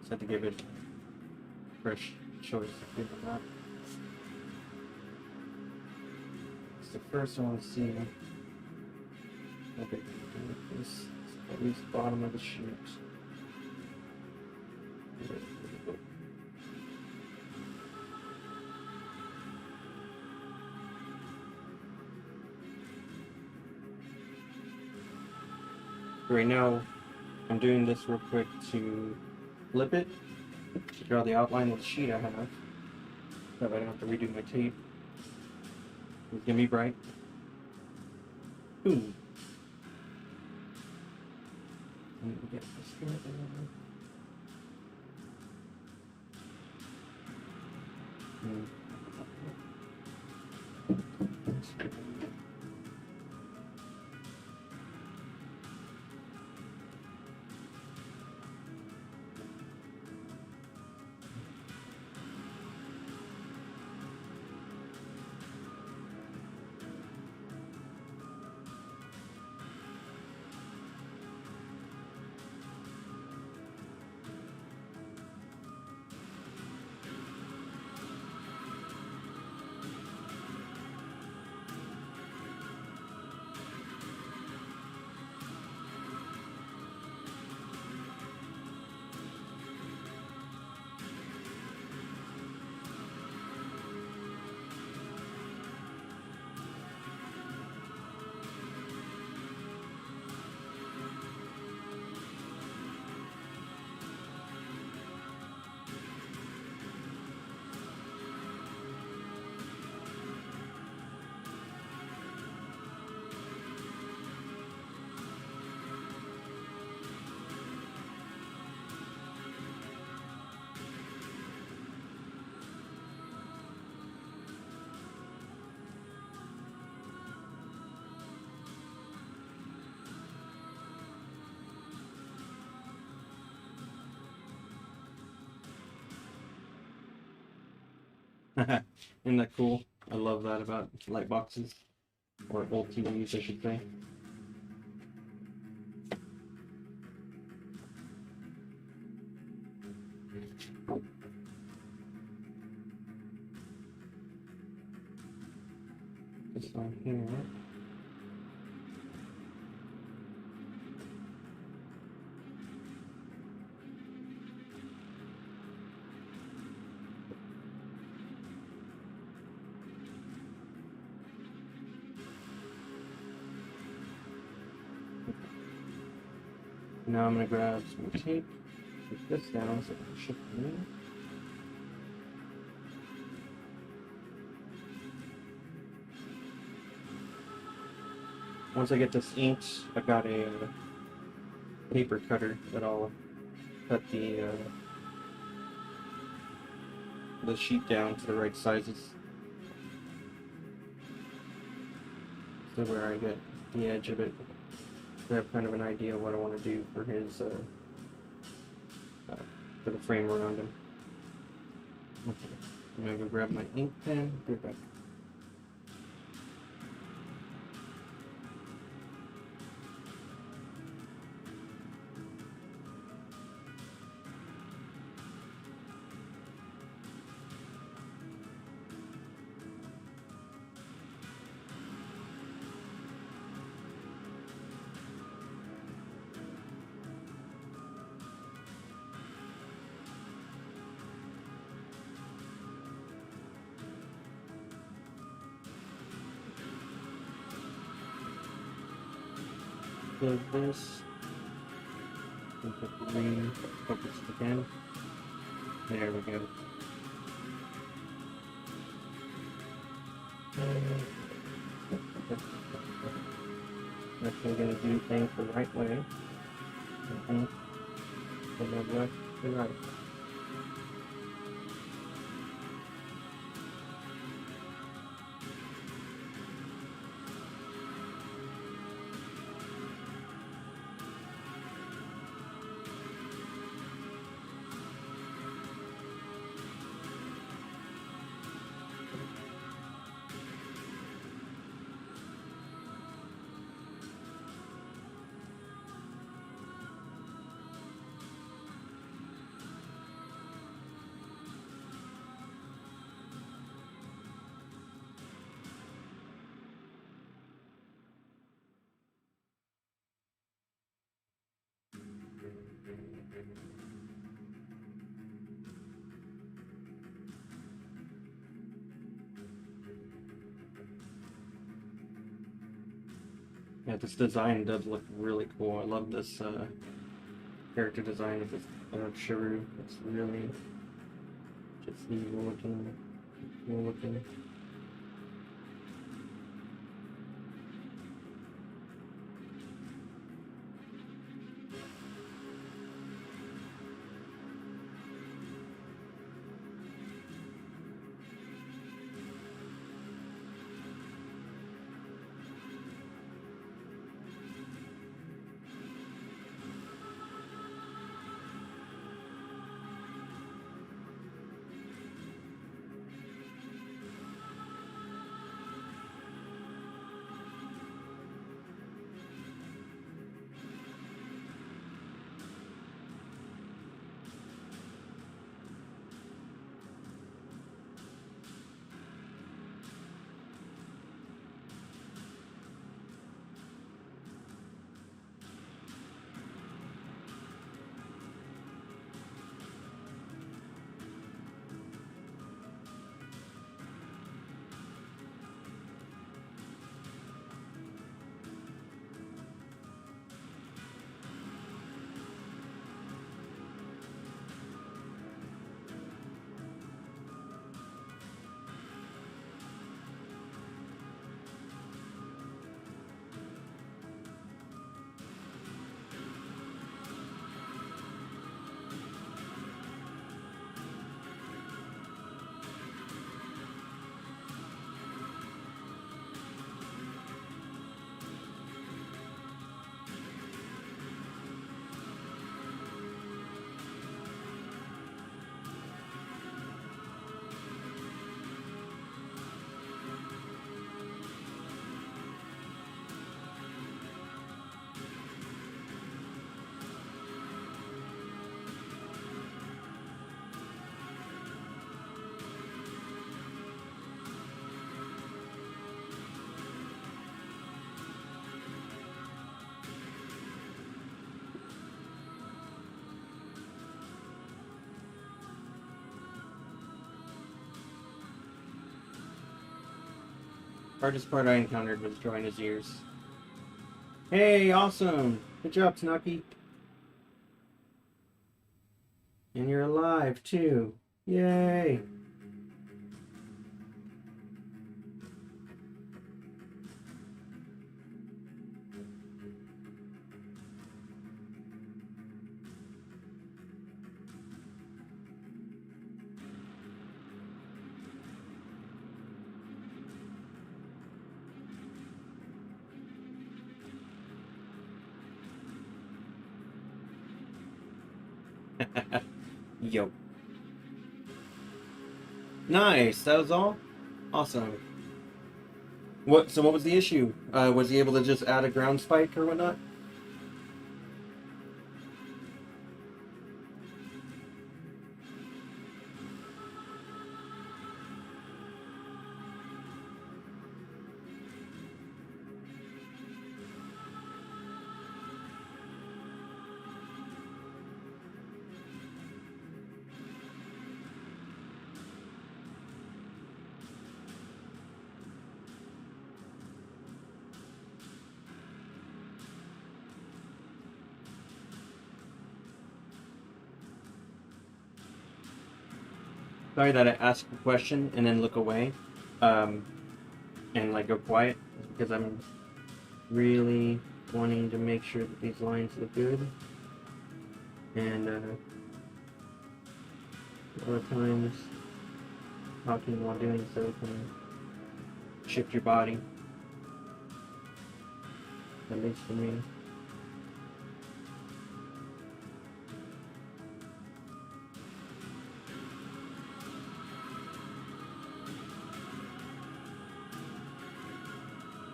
Just had to give it a fresh choice of good or not. It's the first I want to see what they can do with this. At least bottom of the sheet. Right now, I'm doing this real quick to flip it, to draw the outline of the sheet I have, so I don't have to redo my tape. It's gonna be bright. Ooh. Let me get this here. Isn't that cool? I love that about light boxes, or old TVs, I should say. This on here. Now I'm gonna grab some tape, put this down so I can shift it in. Once I get this inked, I've got a paper cutter that I'll cut the sheet down to the right sizes. So where I get the edge of it, I have kind of an idea of what I want to do for his for the frame around him. Okay. I'm gonna go grab my ink pen. Be right back. Close this. And put the green focus again. There we go. Actually gonna do things the right way. From the left to right. Yeah, this design does look really cool. I love this character design of this Shrew. It's really just evil looking, cool looking. Hardest part I encountered was drawing his ears. Hey, awesome! Good job, Tanaki. And you're alive, too. Yay! Yo. Nice, that was all? Awesome. So what was the issue? Was he able to just add a ground spike or whatnot? Sorry that I ask a question and then look away, and like go quiet, because I'm really wanting to make sure that these lines look good. And a lot of times talking while doing so can shift your body. At least for me.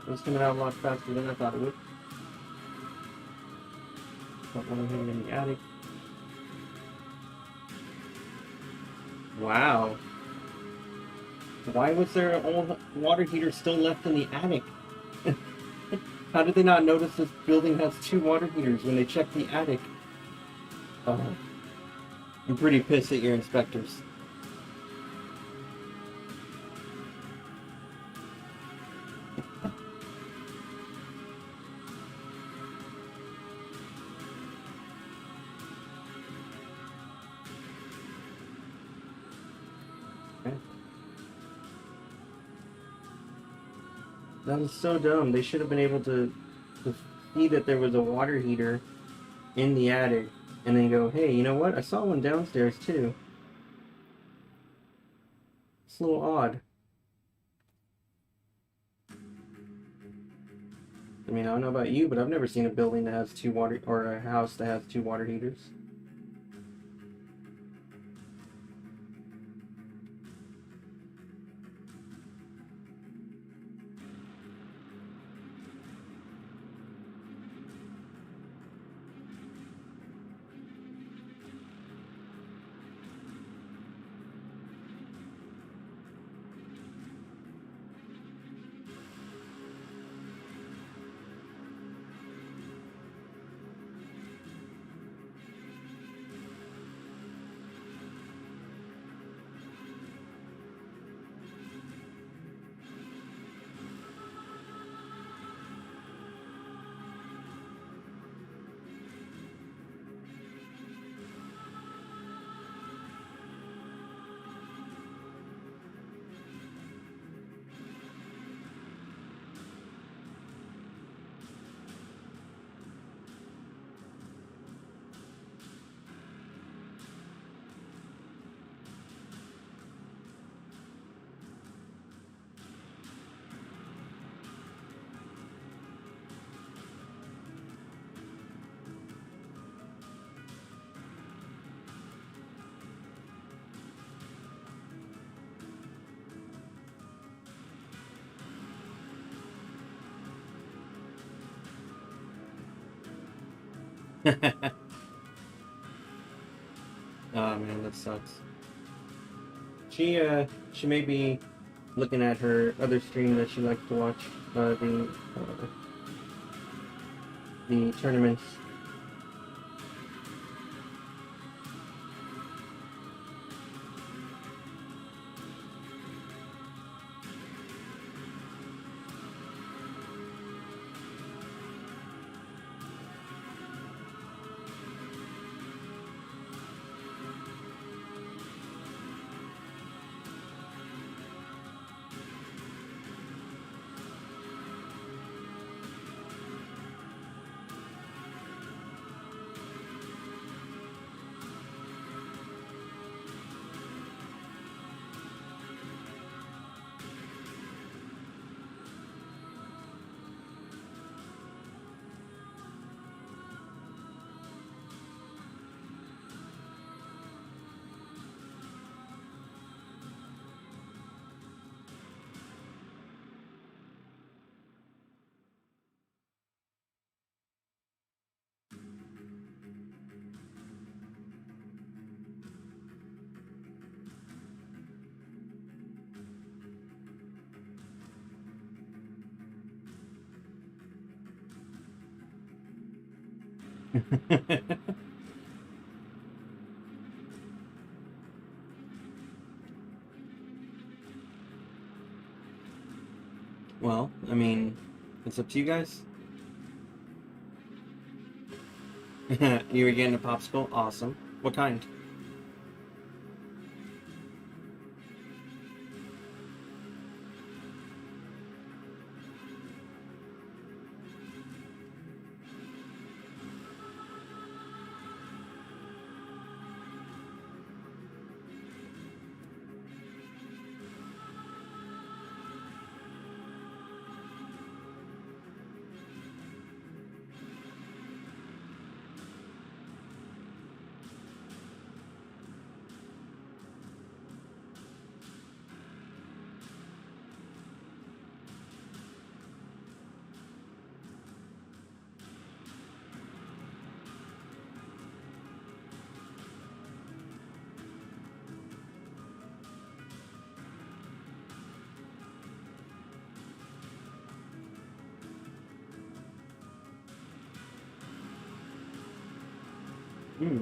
It's coming out a lot faster than I thought it would. Don't want him in the attic. Wow. Why was there an old water heater still left in the attic? How did they not notice this building has 2 water heaters when they checked the attic? Oh, I'm pretty pissed at your inspectors. That is so dumb. They should have been able to see that there was a water heater in the attic and then go, hey, you know what? I saw one downstairs too. It's a little odd. I mean, I don't know about you, but I've never seen a building that has 2 water, or a house that has 2 water heaters. Oh man, that sucks. She may be looking at her other stream that she likes to watch, the tournaments. Well, I mean, it's up to you guys. You were getting a popsicle? Awesome. What kind?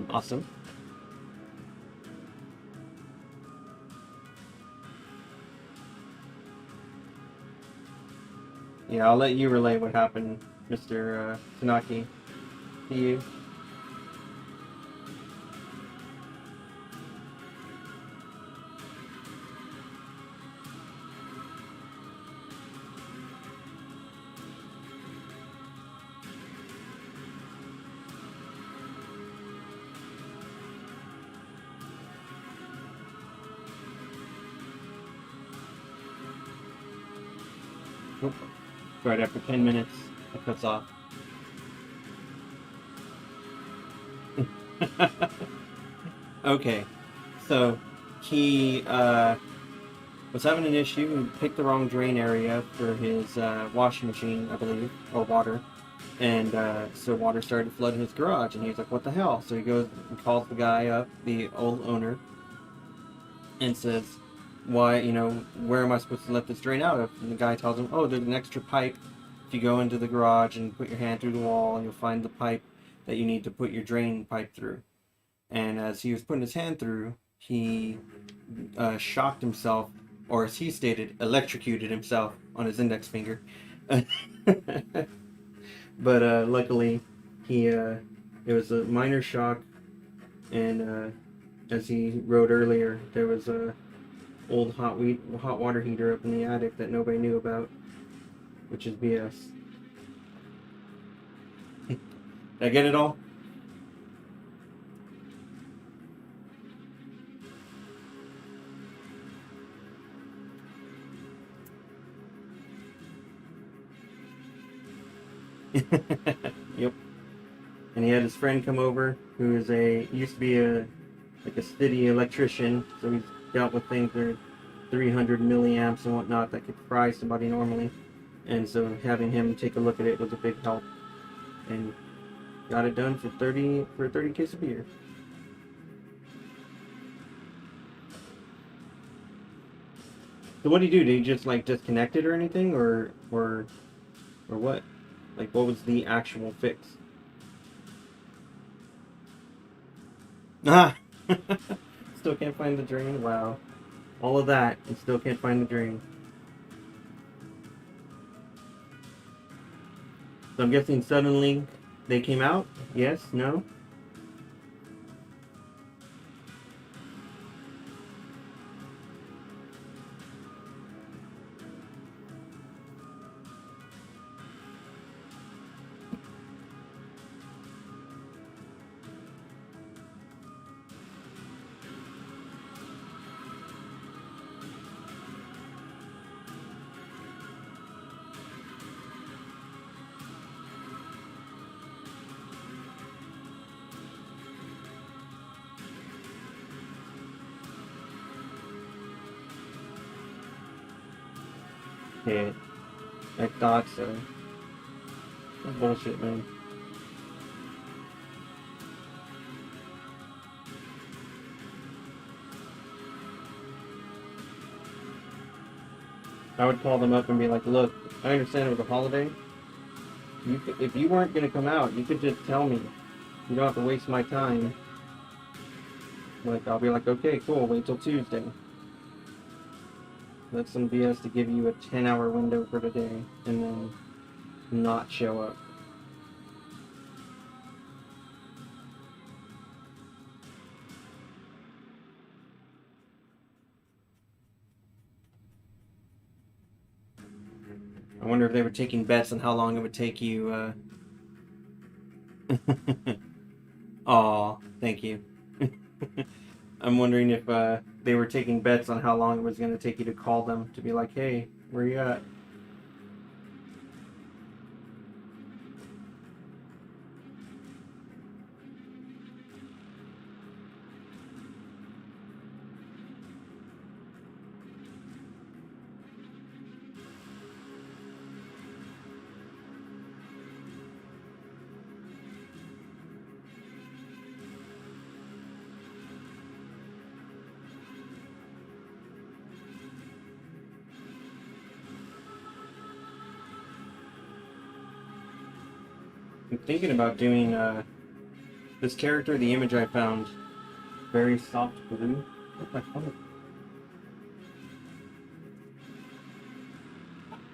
Awesome. Yeah, I'll let you relay what happened, Mr. Tanaki. To you. Oop. Right after 10 minutes, it cuts off. Okay, so he was having an issue and picked the wrong drain area for his washing machine, I believe, or water. And so water started to flood in his garage, and he was like, what the hell? So he goes and calls the guy up, the old owner, and says, why, where am I supposed to let this drain out of? And the guy tells him, oh, there's an extra pipe. If you go into the garage and put your hand through the wall, you'll find the pipe that you need to put your drain pipe through. And as he was putting his hand through, he shocked himself, or as he stated, electrocuted himself on his index finger. But luckily, it was a minor shock, and as he wrote earlier, there was a old hot water heater up in the attic that nobody knew about, which is BS. Did I get it all? Yep. And he had his friend come over, who used to be a city electrician, so he's dealt with things that are 300 milliamps and whatnot that could fry somebody normally. And so having him take a look at it was a big help, and got it done for 30 case of beer. So what did he do? Did he just disconnect it or anything, or what? What was the actual fix? Ah! Still can't find the drain? Wow. All of that and still can't find the drain. So I'm guessing suddenly they came out? Yes? No? Yeah, I thought so. That's bullshit, man. I would call them up and be like, look, I understand it was a holiday. If you weren't going to come out, you could just tell me. You don't have to waste my time. Like, I'll be like, okay, cool, wait till Tuesday. That's some BS to give you a 10-hour window for today and then not show up. I wonder if they were taking bets on how long it would take you, Aw, thank you. I'm wondering if they were taking bets on how long it was going to take you to call them to be like, hey, where you at? I'm thinking about doing this character, the image I found, very soft blue. Where's my phone?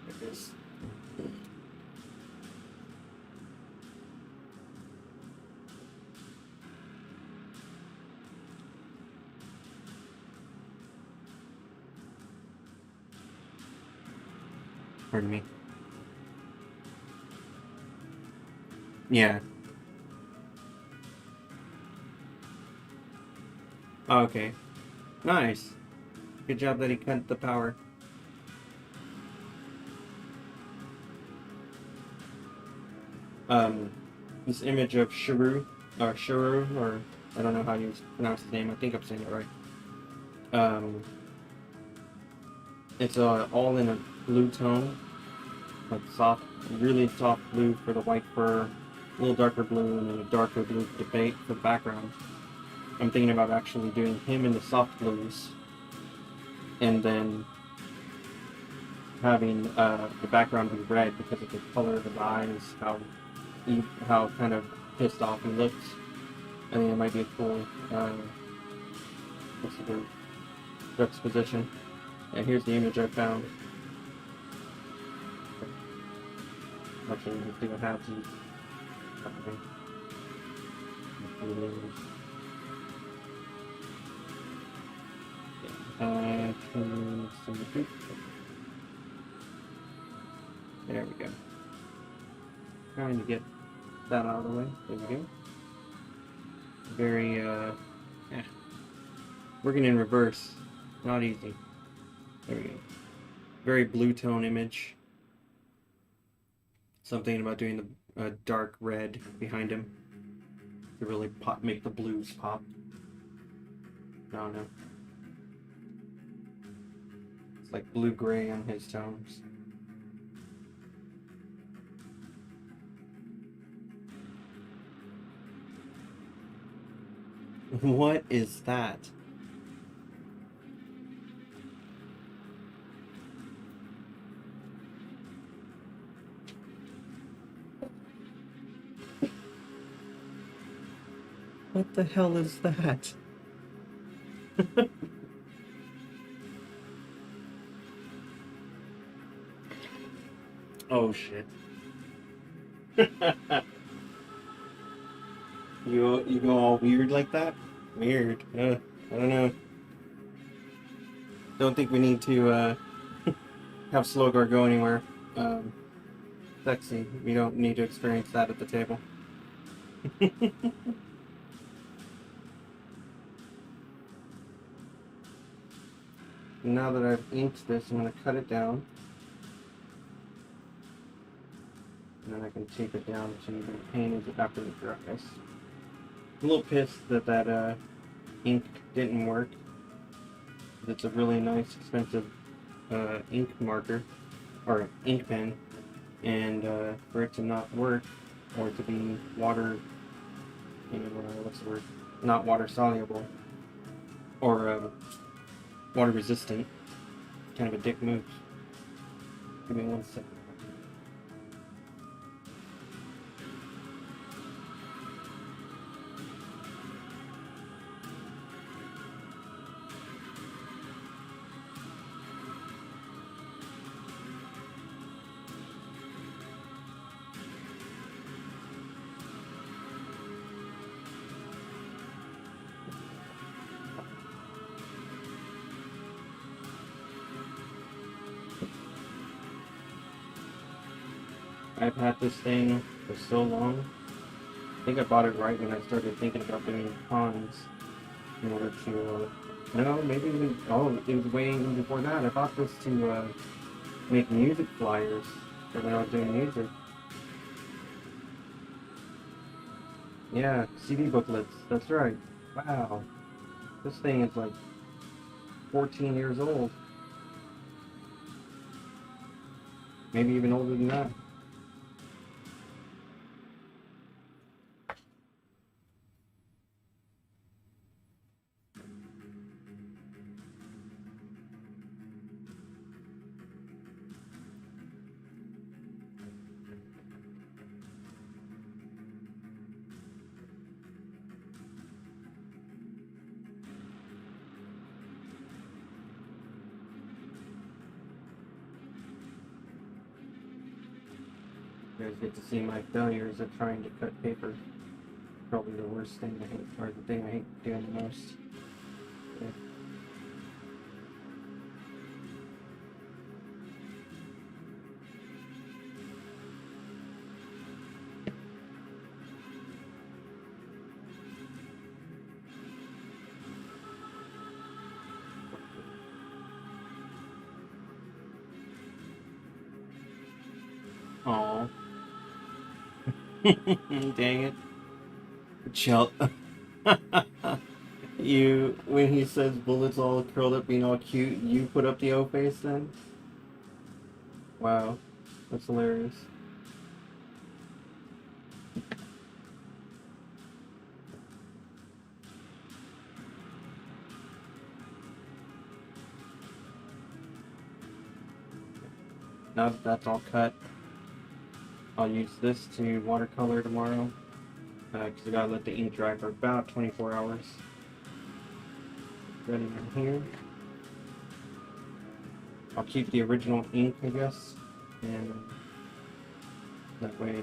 There it is. Pardon me. Yeah. Okay. Nice. Good job that he cut the power. This image of Shuru, or I don't know how you pronounce his name. I think I'm saying it right. It's all in a blue tone, like soft, really soft blue for the white fur, a little darker blue, and then a darker blue for the background. I'm thinking about actually doing him in the soft blues, and then having the background be red because of the color of his eyes, how kind of pissed off he looks. I think it might be a cool what's the word? Juxtaposition. And here's the image I found. Actually, let's see what happens. There we go. Trying to get that out of the way. There we go. Very, working in reverse. Not easy. There we go. Very blue tone image. Something about doing the dark red behind him to really make the blues pop. I don't know. It's like blue-gray on his tones. What is that? What the hell is that? Oh shit. You go all weird like that? Weird. I don't know. Don't think we need to have Slogar go anywhere sexy. We don't need to experience that at the table. Now that I've inked this, I'm going to cut it down. And then I can tape it down so you can paint it after it dries. I'm a little pissed that ink didn't work. It's a really nice, expensive ink marker, or ink pen, and for it to not work, or to be water, what's the word? Not water soluble, or water resistant. Kind of a dick move. Give me 1 second. I've had this thing for so long. I think I bought it right when I started thinking about doing cons in order to, no, maybe it was, oh, it was way even before that. I bought this to make music flyers for when I was doing music. Yeah, CD booklets, that's right. Wow, this thing is like 14 years old. Maybe even older than that. You guys get to see my failures of trying to cut paper. Probably the worst thing I hate, or the thing I hate doing the most. Okay. Aw. Dang it. Chill. You, when he says bullets all curled up being all cute, you put up the O face then? Wow. That's hilarious. Now that that's all cut, I'll use this to watercolor tomorrow. Because I gotta let the ink dry for about 24 hours. Ready in here. I'll keep the original ink, I guess, and that way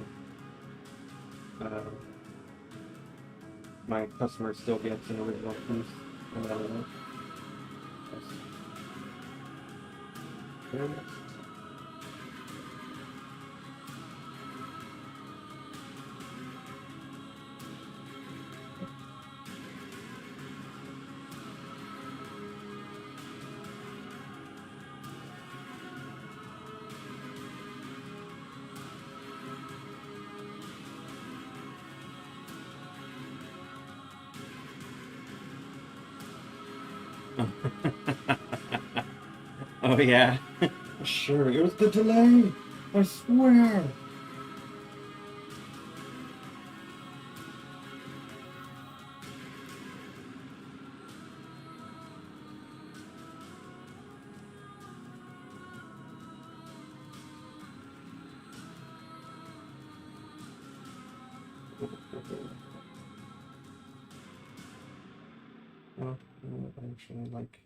my customer still gets an original piece. Yes. Oh yeah. Sure, it was the delay. I swear. Well, I actually like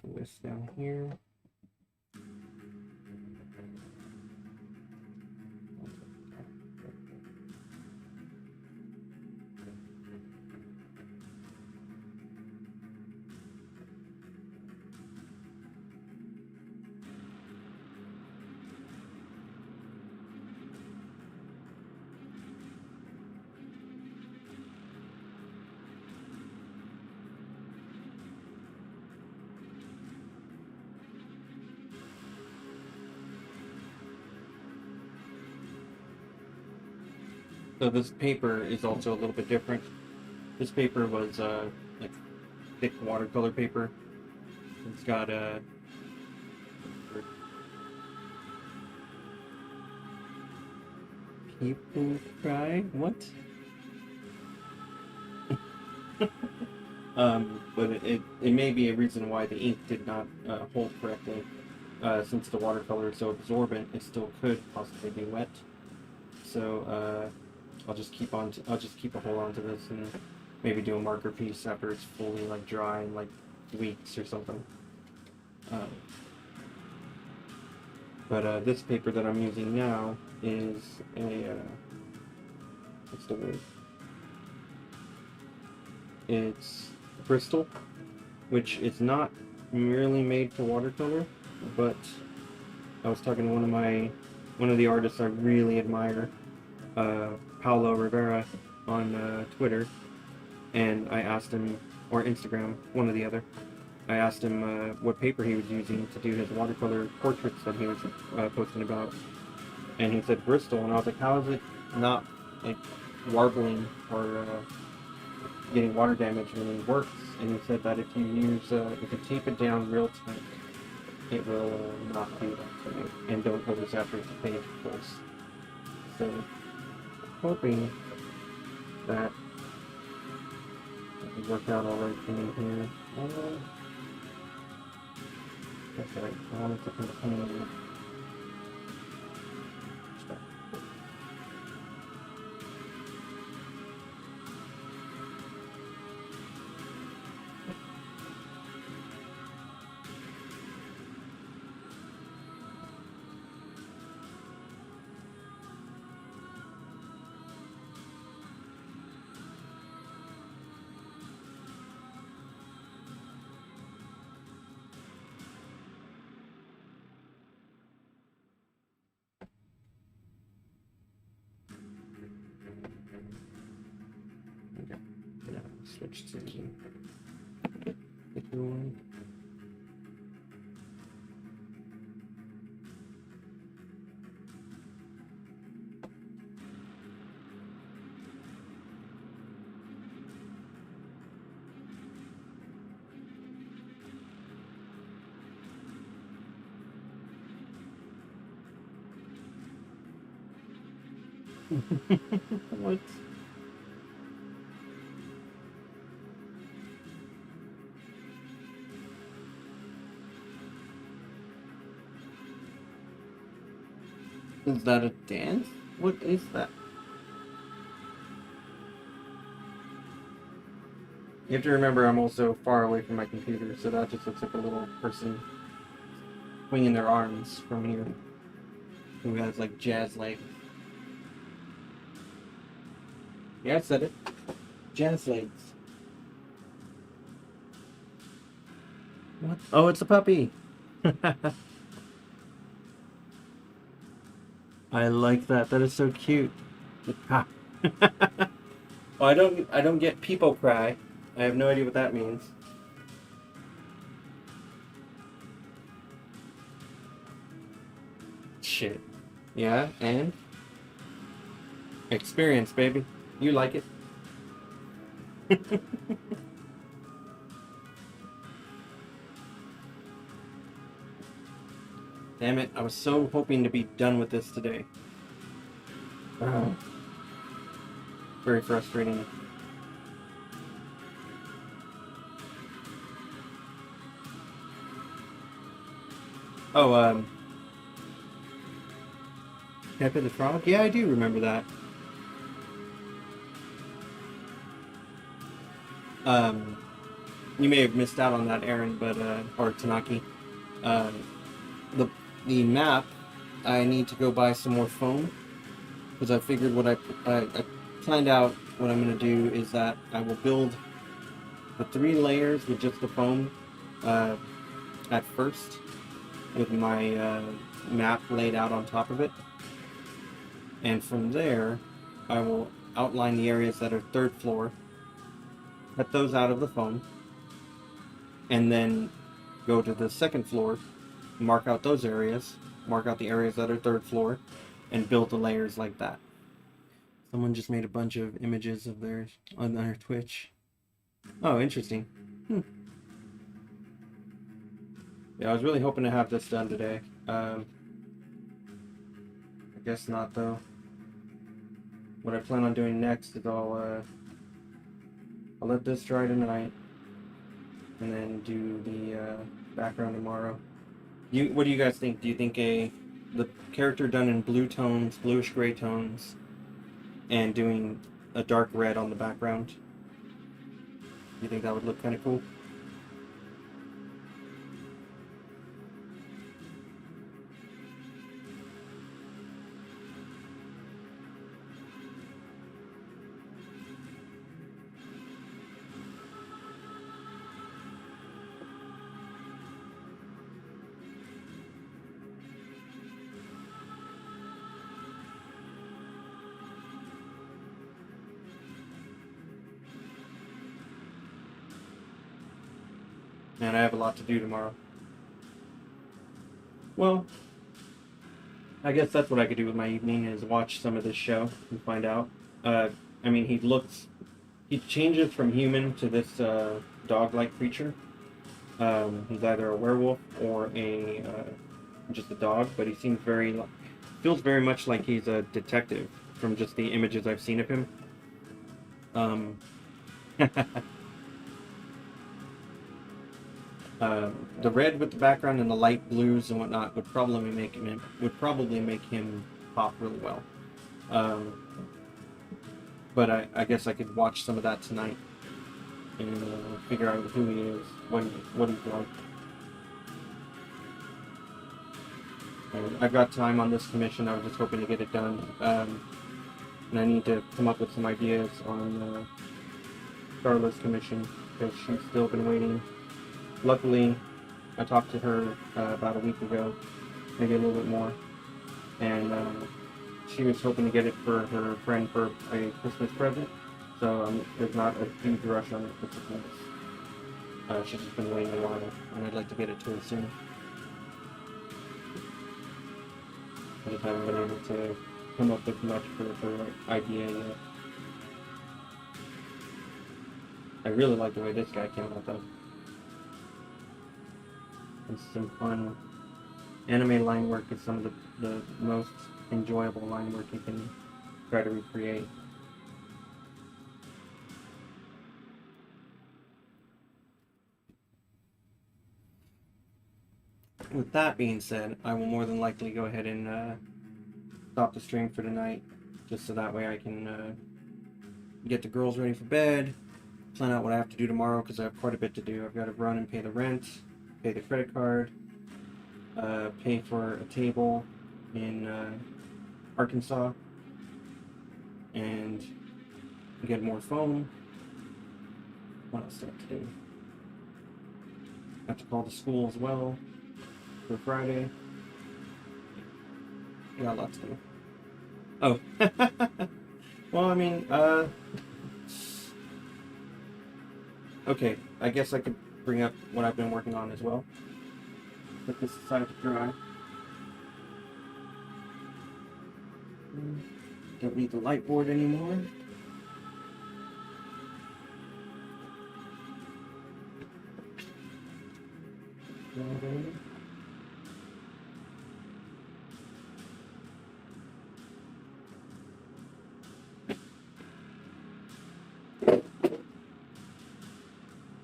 this down here. So this paper is also a little bit different. This paper was like thick watercolor paper. It's got a people cry. What? But it may be a reason why the ink did not hold correctly. Since the watercolor is so absorbent, it still could possibly be wet. So I'll just keep a hold on to this and maybe do a marker piece after it's fully like dry in like weeks or something. But this paper that I'm using now is a what's the word? It's Bristol, which is not merely made for watercolor, but I was talking to one of my one of the artists I really admire, Paulo Rivera, on Twitter, and I asked him, or Instagram, one or the other. I asked him what paper he was using to do his watercolor portraits that he was posting about, and he said Bristol, and I was like, how is it not like warbling or getting water damage when it works? And he said that if you tape it down real tight, it will not do that to you, and don't oversaturate the page, of course. So, hoping that it worked out alright for me here. That's right, I wanted to continue. Okay, now switch to the thicker one. What? Is that a dance? What is that? You have to remember I'm also far away from my computer, so that just looks like a little person swinging their arms from here who has like jazz legs. Yeah, I said it. Jazz legs. What? Oh, it's a puppy. I like that. That is so cute. Ah. Oh, I don't get people cry. I have no idea what that means. Shit. Yeah, and experience, baby. You like it. Damn it, I was so hoping to be done with this today. Very frustrating. Oh, Pepe the Frog? Yeah, I do remember that. You may have missed out on that, Aaron, but, or Tanaki. The map, I need to go buy some more foam, because I figured what I planned out what I'm going to do is that I will build the 3 layers with just the foam at first, with my map laid out on top of it, and from there I will outline the areas that are 3rd floor, cut those out of the foam, and then go to the 2nd floor, mark out those areas, mark out the areas that are 3rd floor, and build the layers like that. Someone just made a bunch of images of theirs on their Twitch. Oh, interesting. Yeah, I was really hoping to have this done today. I guess not, though. What I plan on doing next is I'll let this dry tonight, and then do the background tomorrow. What do you guys think? Do you think the character done in blue tones, bluish gray tones, and doing a dark red on the background? Do you think that would look kind of cool? and I have a lot to do tomorrow. Well, I guess that's what I could do with my evening, is watch some of this show and find out. I mean, he changes from human to this dog-like creature. He's either a werewolf or just a dog, but he feels very much like he's a detective from just the images I've seen of him. The red with the background and the light blues and whatnot would probably make him pop really well. But I guess I could watch some of that tonight and figure out who he is, what he's like. And I've got time on this commission. I was just hoping to get it done, and I need to come up with some ideas on Starla's commission, because she's still been waiting. Luckily, I talked to her about a week ago, maybe a little bit more, and she was hoping to get it for her friend for a Christmas present, so there's not a huge rush on it for Christmas. She's just been waiting a while, and I'd like to get it to her soon. I just haven't been able to come up with much for her idea yet. I really like the way this guy came out though. It's some fun anime line work. Is some of the most enjoyable line work you can try to recreate. With that being said, I will more than likely go ahead and stop the stream for tonight, just so that way I can get the girls ready for bed, plan out what I have to do tomorrow, because I have quite a bit to do. I've got to run and pay the rent, pay the credit card, pay for a table in Arkansas, and get more foam. What else do I have to do? I have to call the school as well for Friday. Got a lot to do. Oh. Well, I mean, okay, I guess I could bring up what I've been working on as well. Put this aside to dry. Don't need the light board anymore.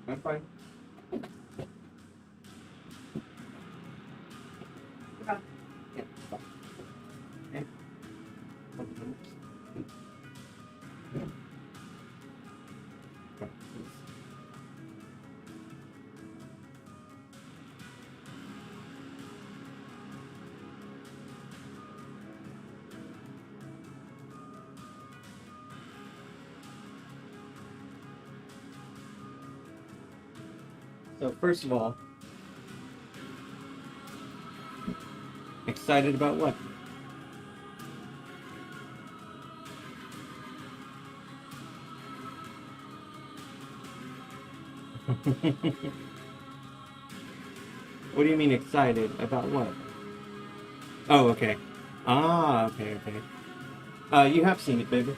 I'm fine. Yeah. Yeah. Okay. So first of all, excited about what? What do you mean excited about what? Oh, okay. Ah, okay. You have seen it, baby.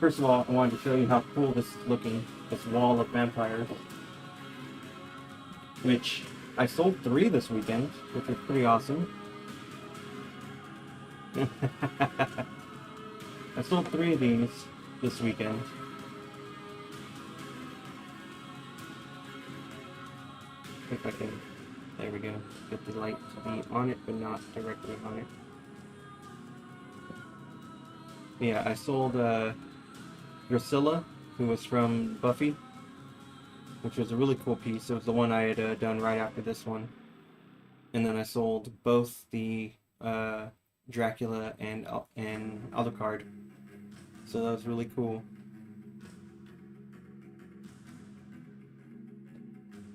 First of all, I wanted to show you how cool this is looking. This wall of vampires. Which I sold 3 this weekend, which is pretty awesome. I sold 3 of these this weekend. If I can, there we go. Get the light to be on it, but not directly on it. Yeah, I sold Drusilla, who was from Buffy, which was a really cool piece. It was the one I had done right after this one. And then I sold both the Dracula and Alucard. So that was really cool.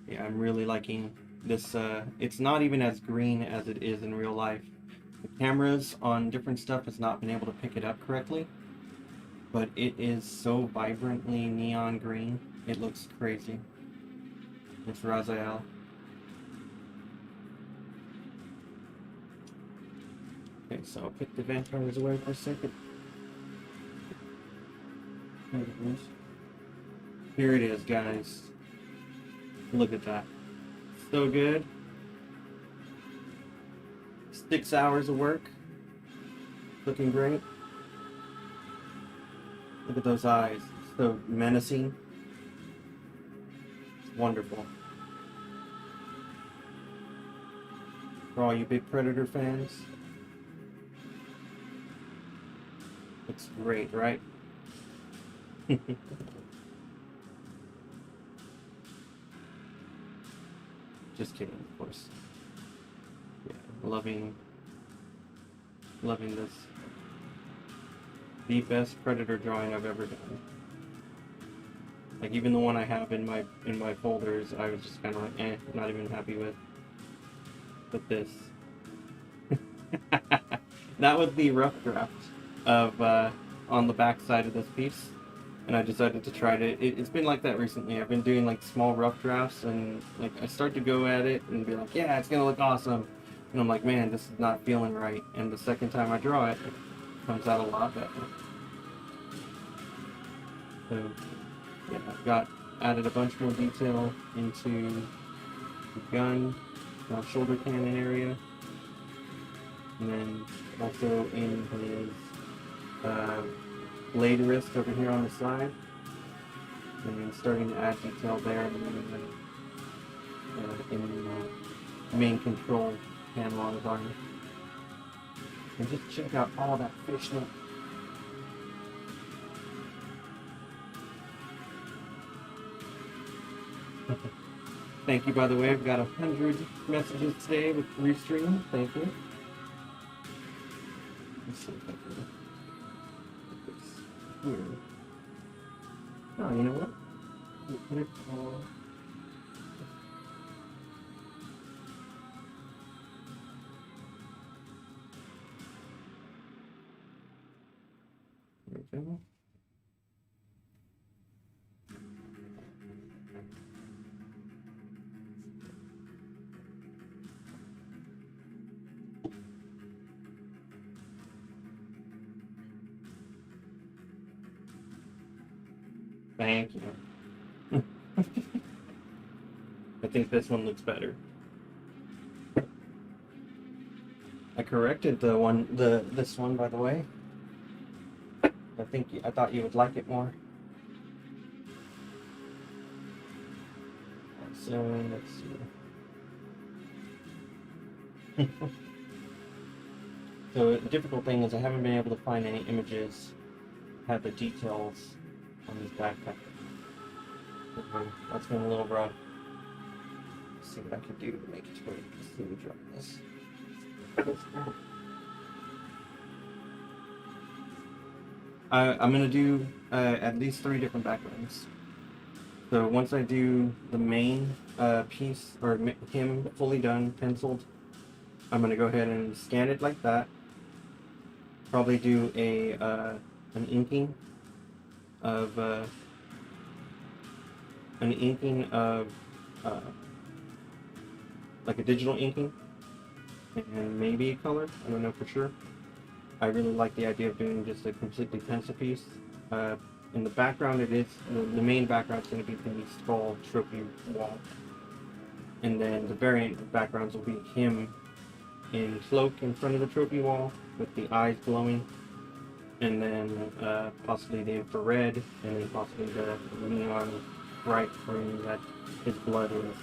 Yeah, I'm really liking this. It's not even as green as it is in real life. The cameras on different stuff has not been able to pick it up correctly, but it is so vibrantly neon green. It looks crazy. It's Raziel. Okay, so I'll put the vampires away for a second. Here it is, guys. Look at that. So good. 6 hours of work. Looking great. Look at those eyes. So menacing. It's wonderful. For all you big Predator fans. Looks great, right? Just kidding, of course. Yeah, loving this. The best Predator drawing I've ever done. Like even the one I have in my folders, I was just kind of like, not even happy with. But this, that was the rough draft of on the back side of this piece, and I decided to try to. It's been like that recently. I've been doing like small rough drafts, and like I start to go at it and be like, yeah, it's gonna look awesome, and I'm like, man, this is not feeling right. And the second time I draw it, it comes out a lot better. So yeah, I've added a bunch more detail into the gun, shoulder cannon area, and then also in his blade wrist over here on the side, and then starting to add detail there, and then in the main control panel on his arm. And just check out all that fishnet. Thank you, by the way. I've got 100 messages today with Restream. Thank you. Let's see if I can put this here. Oh, you know what? We'll put it all. There we go. Thank you. I think this one looks better. I corrected this one, by the way. I thought you would like it more. So let's see. So the difficult thing is I haven't been able to find any images that have the details on this backpack. That's been a little rough. Let's see what I can do to make it to where you can see me drop this. I'm going to do at least 3 different backgrounds. So once I do the main piece, or him fully done, penciled, I'm going to go ahead and scan it like that. Probably do an inking of like a digital inking, and maybe a color. I don't know for sure. I really like the idea of doing just a completely pencil piece. In the background, the main background is going to be the skull trophy wall, and then the variant backgrounds will be him in cloak in front of the trophy wall with the eyes glowing, and then possibly the infrared, and then possibly the neon bright green that his blood is.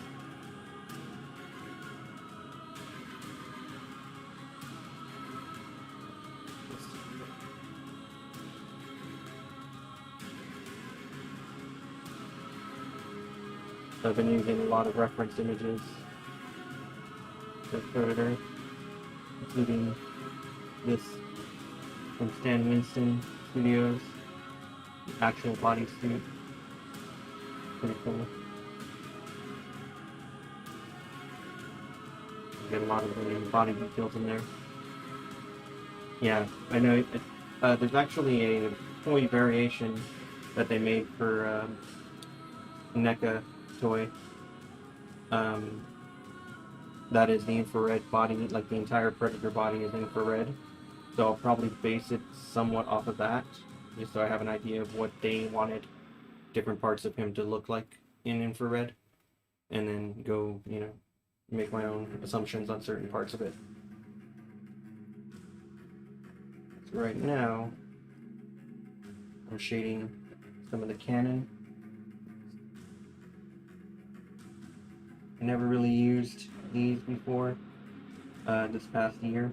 So I've been using a lot of reference images for Predator, including this from Stan Winston Studios, the actual bodysuit. Pretty cool. Get a lot of the body details in there. Yeah, I know. There's actually a toy variation that they made for NECA toy that is the infrared body, like the entire Predator body is infrared. So I'll probably base it somewhat off of that, just so I have an idea of what they wanted different parts of him to look like in infrared, and then go, you know, make my own assumptions on certain parts of it. So right now, I'm shading some of the Canon. I never really used these before this past year,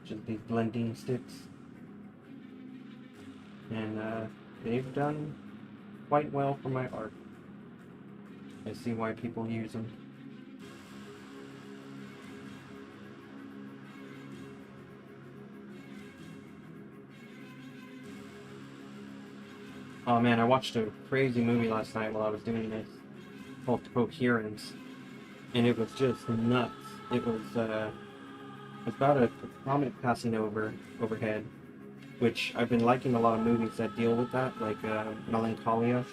just these blending sticks, and they've done quite well for my art. I see why people use them. Oh man, I watched a crazy movie last night while I was doing this, called Coherence, and it was just nuts. It was about a comet passing overhead, which I've been liking a lot of movies that deal with that, like Melancholia.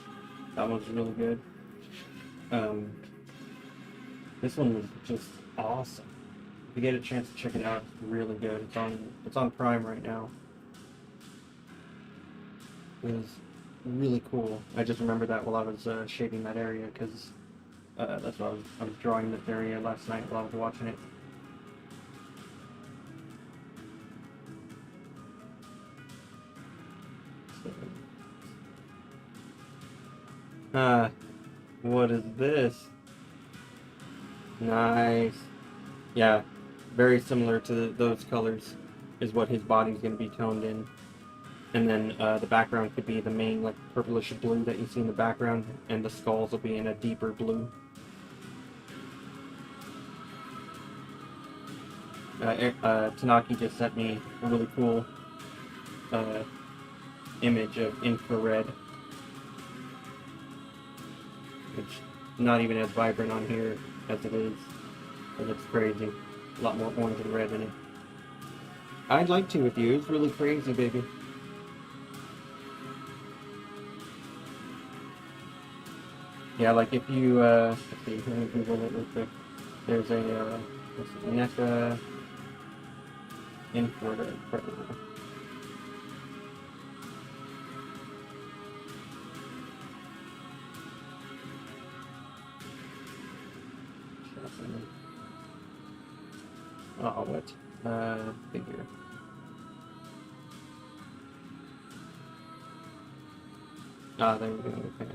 That one's really good. This one was just awesome. If you get a chance to check it out, it's really good. It's on Prime right now. It was really cool. I just remember that while I was shaping that area, because that's what I was drawing this area last night while I was watching it. What is this? Nice. Yeah, very similar to those colors is what his body's going to be toned in. And then the background could be the main, like, purplish blue that you see in the background, and the skulls will be in a deeper blue. Tanaki just sent me a really cool image of infrared, which is not even as vibrant on here as it is. It looks crazy. A lot more orange and red in it. I'd like to with you. It's really crazy, baby. Yeah, like if you, let's see, let me Google it real quick. There's a, NECA infrared Predator. Oh, what? Figure. Ah, there we go, okay.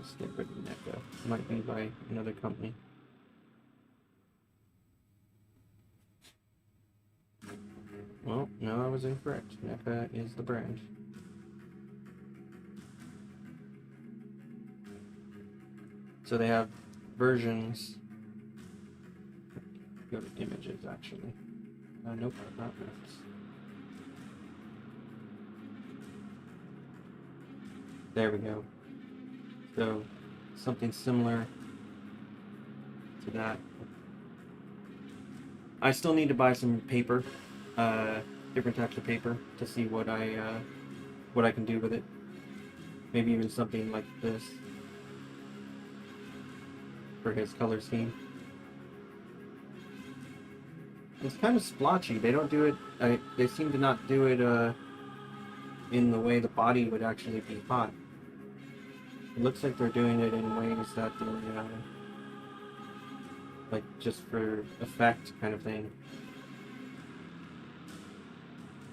Just get rid of NECA. Might be by another company. Well, no, I was incorrect. NECA is the brand. So they have versions. Go to images, actually. Nope, not maps. There we go. So, something similar to that. I still need to buy some paper, different types of paper, to see what I can do with it. Maybe even something like this for his color scheme. It's kind of splotchy. They don't do it. They seem to not do it in the way the body would actually be hot. It looks like they're doing it in ways that they're like just for effect kind of thing.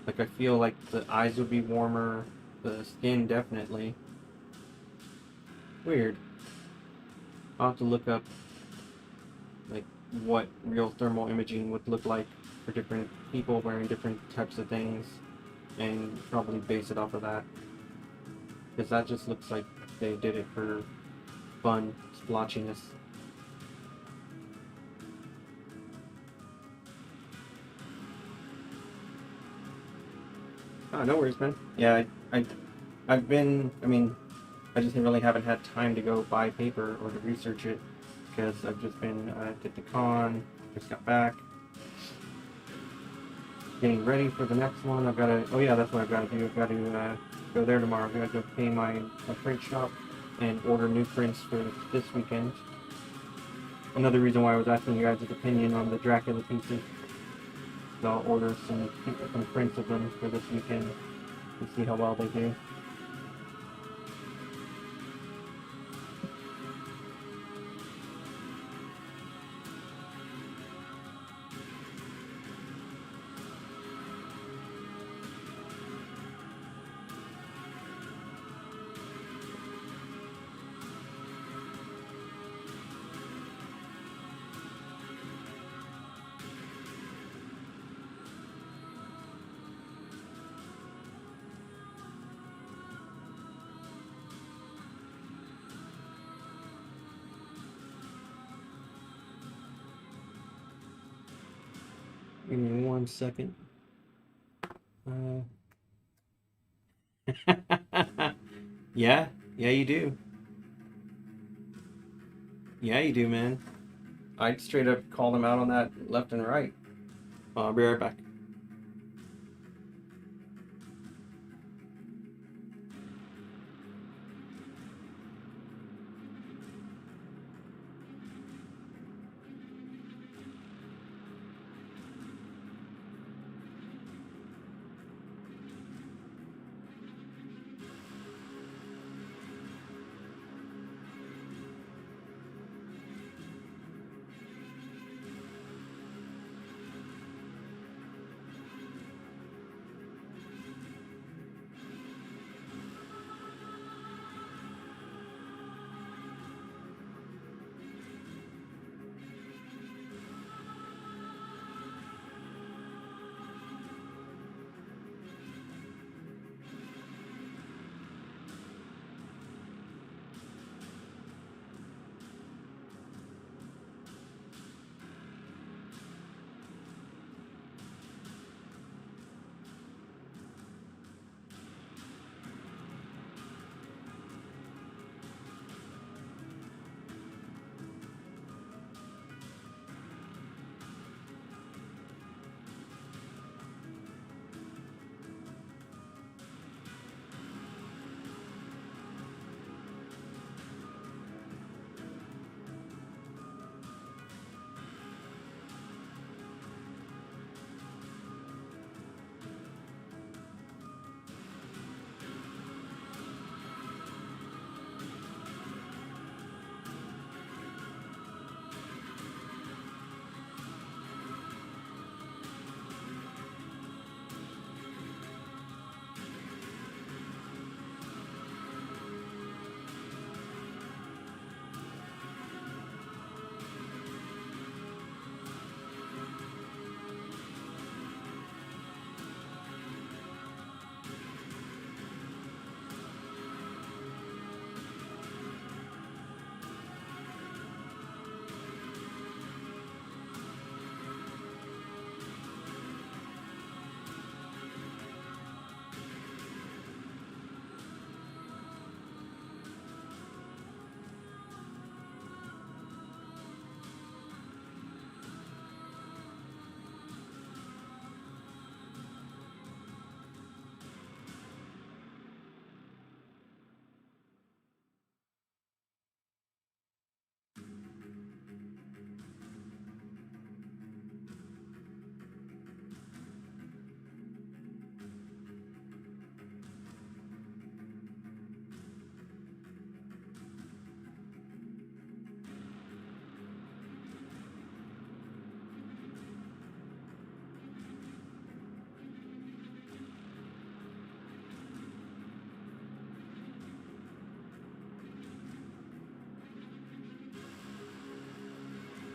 Like I feel like the eyes would be warmer, the skin definitely. Weird. I'll have to look up like what real thermal imaging would look like for different people wearing different types of things, and probably base it off of that, because that just looks like they did it for fun, splotchiness. Oh, no worries, man. Yeah, I've been, I just really haven't had time to go buy paper or to research it, because I've just been, did the con, just got back, getting ready for the next one. I've got to, oh yeah, that's what I've got to do. I've got to go there tomorrow. I've got to go pay my print shop and order new prints for this weekend. Another reason why I was asking you guys' opinion on the Dracula pieces. So I'll order some prints of them for this weekend and see how well they do. Give me 1 second. Yeah, you do. Yeah, you do, man. I'd straight up call them out on that left and right. I'll be right back.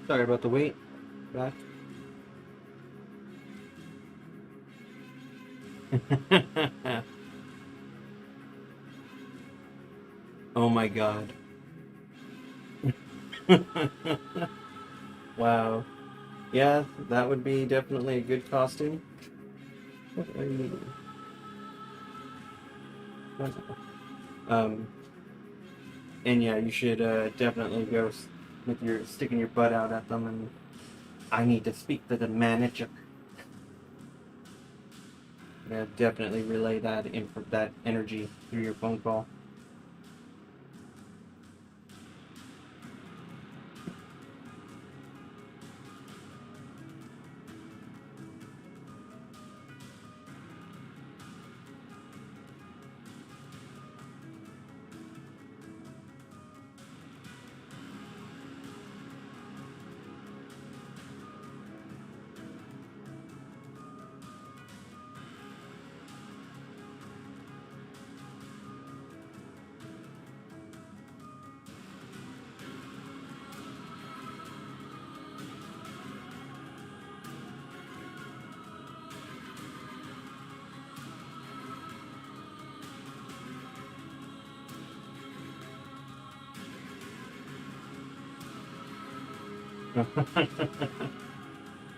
Sorry about the wait. Back. Oh my god. Wow. Yeah, that would be definitely a good costume. What are you... and yeah, you should definitely go with your sticking your butt out at them and I need to speak to the manager. Yeah, definitely relay that that energy through your phone call.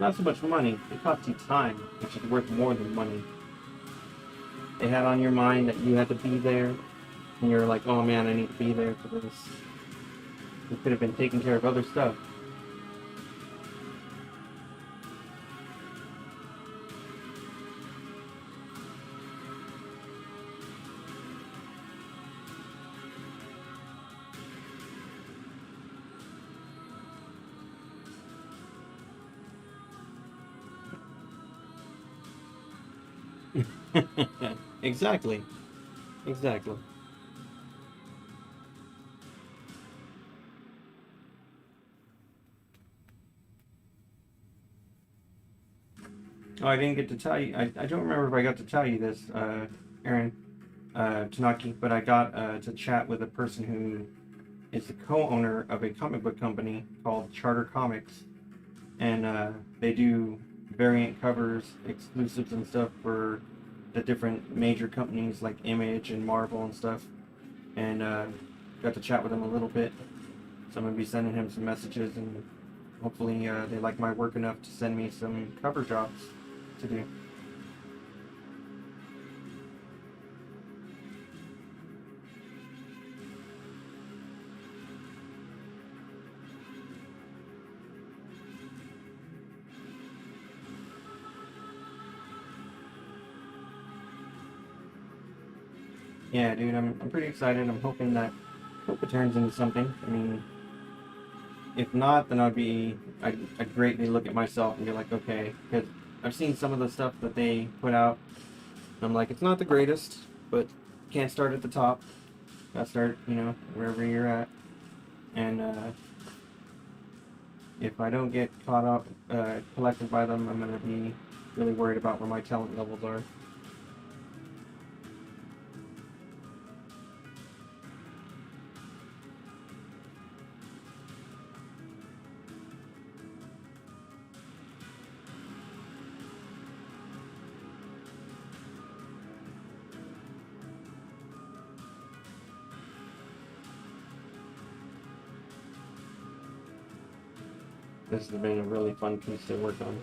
Not so much money, it costs you time, which is worth more than money. They had on your mind that you had to be there, and you're like, oh man, I need to be there for this. You could have been taking care of other stuff. Exactly. Exactly. Oh, I didn't get to tell you. I don't remember if I got to tell you this, Aaron, Tanaki, but I got to chat with a person who is the co-owner of a comic book company called Charter Comics, and they do variant covers, exclusives, and stuff for the different major companies like Image and Marvel and stuff. And got to chat with him a little bit, so I'm gonna be sending him some messages, and hopefully they like my work enough to send me some cover jobs to do. Yeah, dude, I'm pretty excited. I'm hoping that hope it turns into something. I mean, if not, then I'd greatly look at myself and be like, okay, because I've seen some of the stuff that they put out, and I'm like, it's not the greatest, but can't start at the top. Gotta start, wherever you're at. And if I don't get caught up, collected by them, I'm gonna be really worried about where my talent levels are. This has been a really fun piece to work on.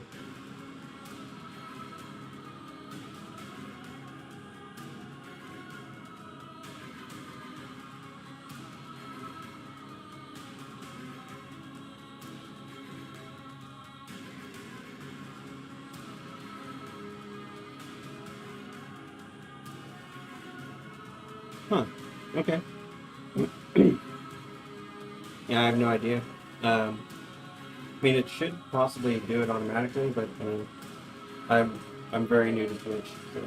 Huh. Okay. Yeah, I have no idea. I mean, it should possibly do it automatically, but I'm very new to Twitch, so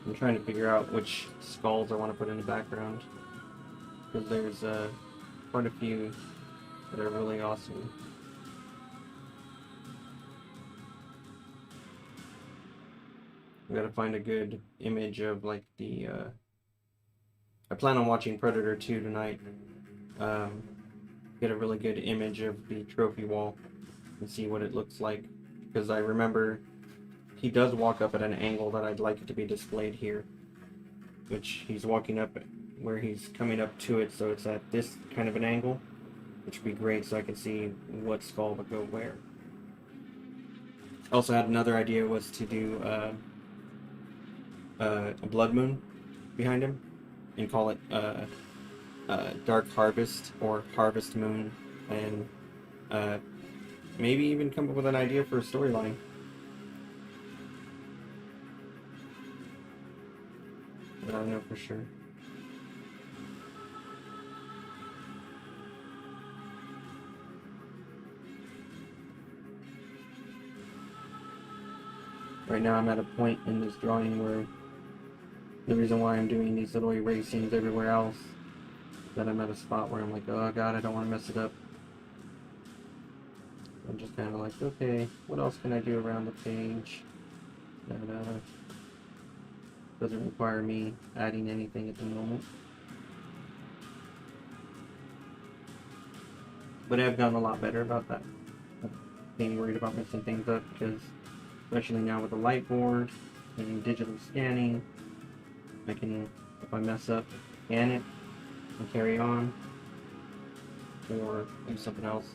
I'm trying to figure out which skulls I want to put in the background, because there's quite a few that are really awesome. We gotta find a good image of like the. I plan on watching Predator 2 tonight. Get a really good image of the trophy wall and see what it looks like, because I remember he does walk up at an angle that I'd like it to be displayed here, which he's walking up where he's coming up to it, so it's at this kind of an angle, which would be great so I can see what skull would go where. Also had another idea was to do a blood moon behind him and call it Dark Harvest or Harvest Moon, and maybe even come up with an idea for a storyline. But I don't know for sure. Right now I'm at a point in this drawing where the reason why I'm doing these little erasings everywhere else is that I'm at a spot where I'm like, oh god, I don't want to mess it up. I'm just kind of like, okay, what else can I do around the page that doesn't require me adding anything at the moment. But I've gotten a lot better about that. being worried about messing things up, because especially now with the light board and digital scanning, I can, if I mess up, scan it and carry on, or do something else.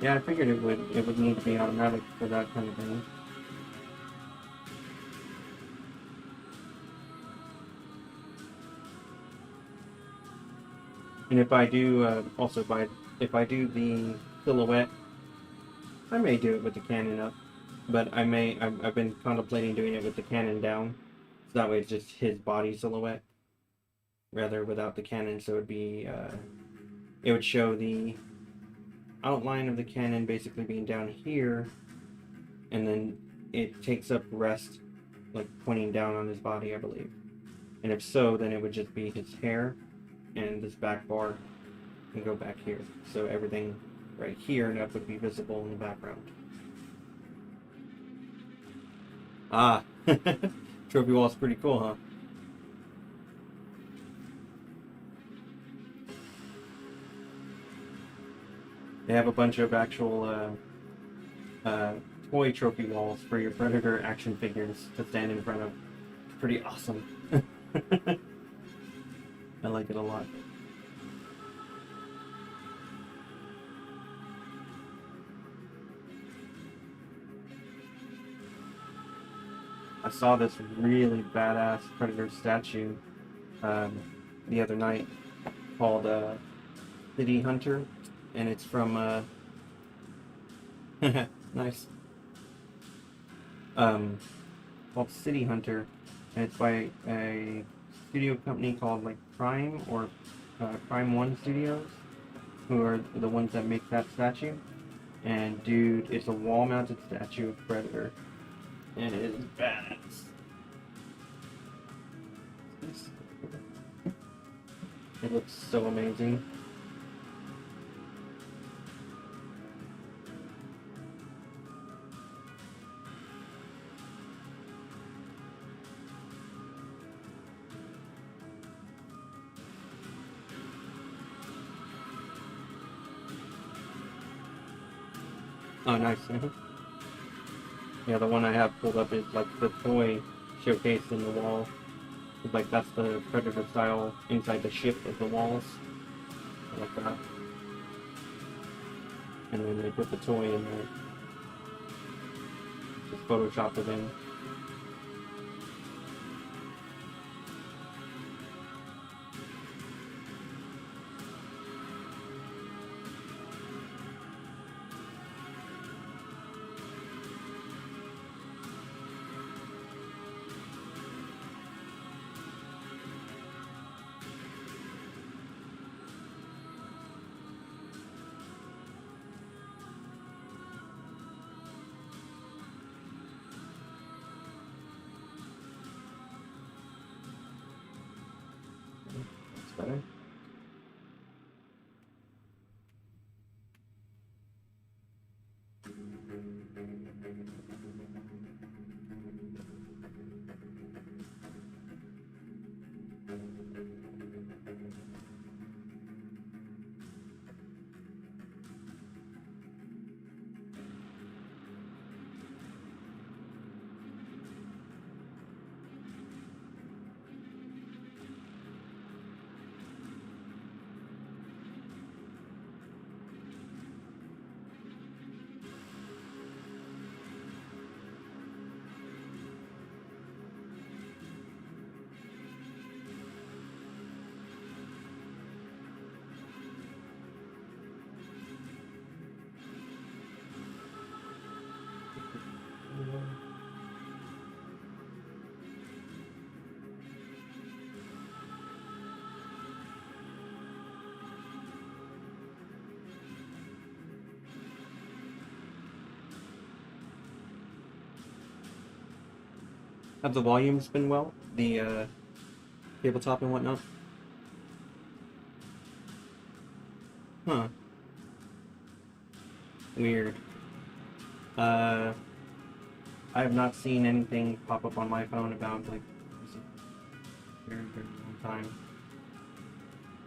Yeah, I figured it would need to be automatic for that kind of thing. And if I do if I do the silhouette, I may do it with the Canon up, but I've been contemplating doing it with the Canon down, so that way it's just his body silhouette, rather without the Canon. So it'd be it would show the outline of the Canon basically being down here, and then it takes up rest, like pointing down on his body, I believe. And if so, then it would just be his hair and this back bar can go back here. So everything right here and up would be visible in the background. Ah, trophy wall's pretty cool, huh? They have a bunch of actual toy trophy walls for your Predator action figures to stand in front of. It's pretty awesome. I like it a lot. I saw this really badass Predator statue the other night called City Hunter, and it's from nice. Called City Hunter, and it's by a studio company called like Prime or Prime One Studios, who are the ones that make that statue. And dude, it's a wall-mounted statue of Predator, and it is badass. It looks so amazing. Oh, nice. Yeah, the one I have pulled up is like the toy showcased in the wall. It's like that's the Predator style inside the ship of the walls. I like that. And then they put the toy in there. Just photoshopped it in. Have the volumes been well? The tabletop and whatnot? Huh. Weird. I have not seen anything pop up on my phone about like very, very long time.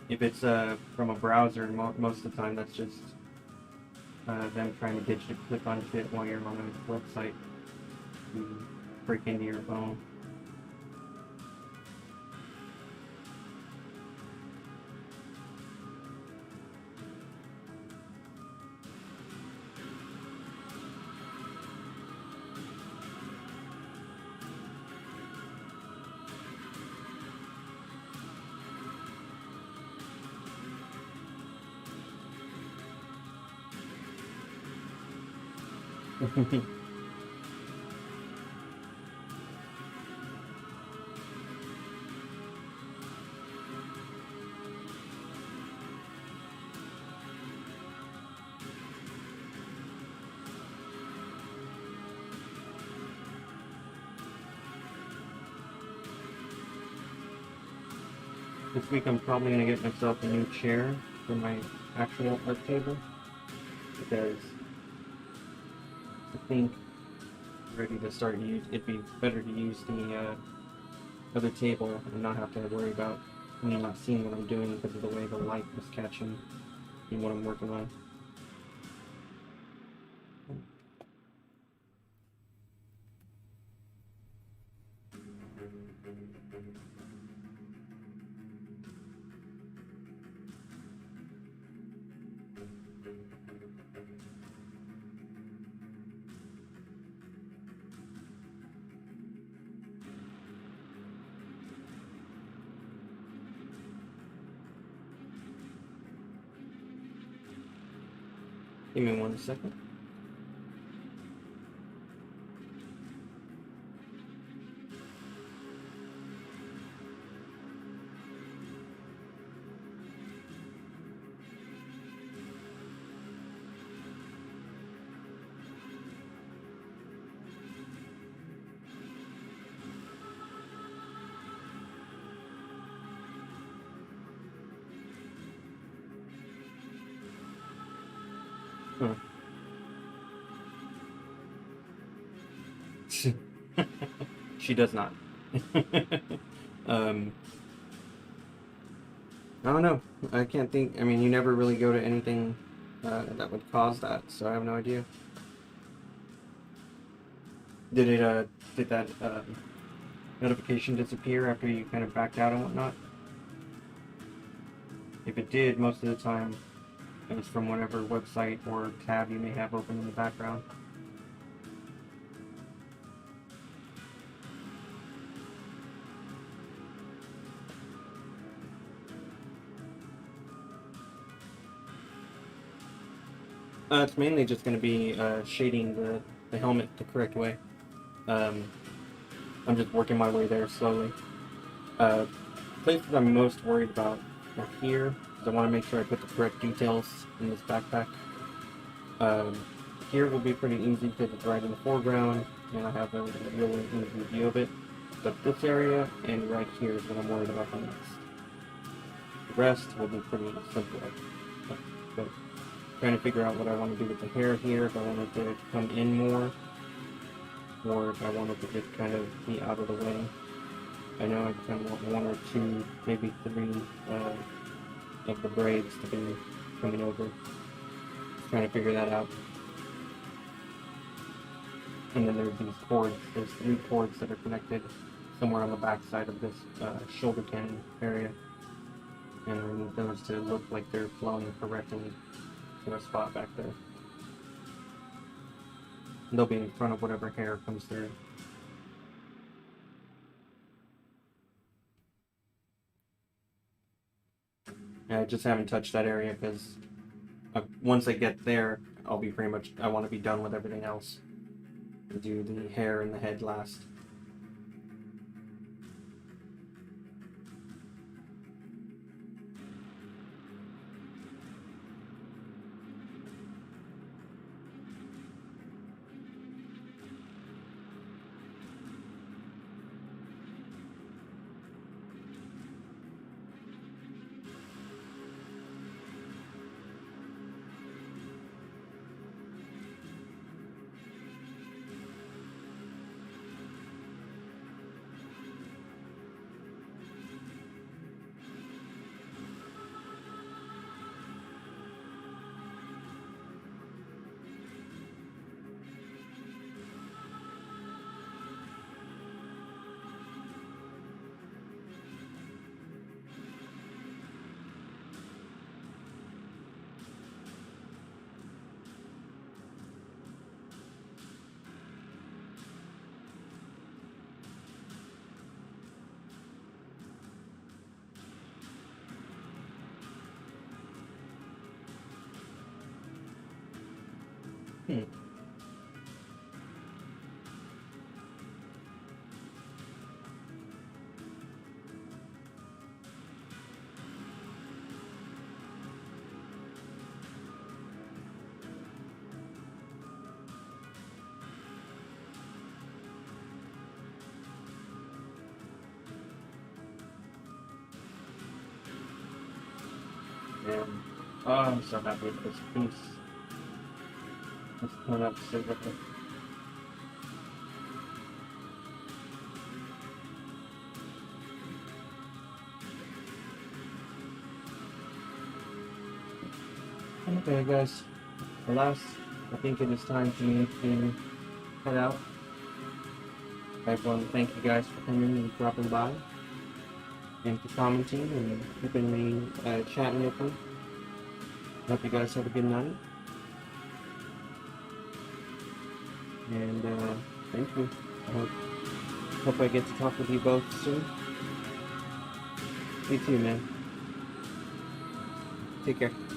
If it's from a browser, most of the time that's just them trying to get you to click on shit while you're on a website to break into your phone. This week I'm probably going to get myself a new chair for my actual art table, because I think ready to start it'd be better to use the other table and not have to worry about me not seeing what I'm doing because of the way the light was catching and what I'm working on. Give me 1 second. Huh. She does not. I don't know. I can't think. I mean, you never really go to anything that would cause that, so I have no idea. Did that notification disappear after you kind of backed out and whatnot? If it did, most of the time it was from whatever website or tab you may have open in the background. It's mainly just going to be shading the helmet the correct way. I'm just working my way there slowly. Places I'm most worried about are here, because I want to make sure I put the correct details in this backpack. Here will be pretty easy because it's right in the foreground, and I have a really easy view of it. But this area and right here is what I'm worried about the most. The rest will be pretty simple. But trying to figure out what I want to do with the hair here, if I want it to come in more, or if I want it to just kind of be out of the way. I know I kind of want 1 or 2, maybe 3 of the braids to be coming over. Trying to figure that out. And then there's these cords. There's 3 cords that are connected somewhere on the back side of this shoulder cannon area. And I need those to look like they're flowing correctly to a spot back there. And they'll be in front of whatever hair comes through. I just haven't touched that area because once I get there, I'll be pretty much, I want to be done with everything else. I'll do the hair and the head last. Hmm. And oh, I'm so happy with this piece. It's coming up so good. Okay, guys. Alas, I think it is time for me to head out. I want to thank you guys for coming and dropping by and for commenting and keeping me chatting with me. Hope you guys have a good night. And thank you. Hope I get to talk with you both soon. You too, man. Take care.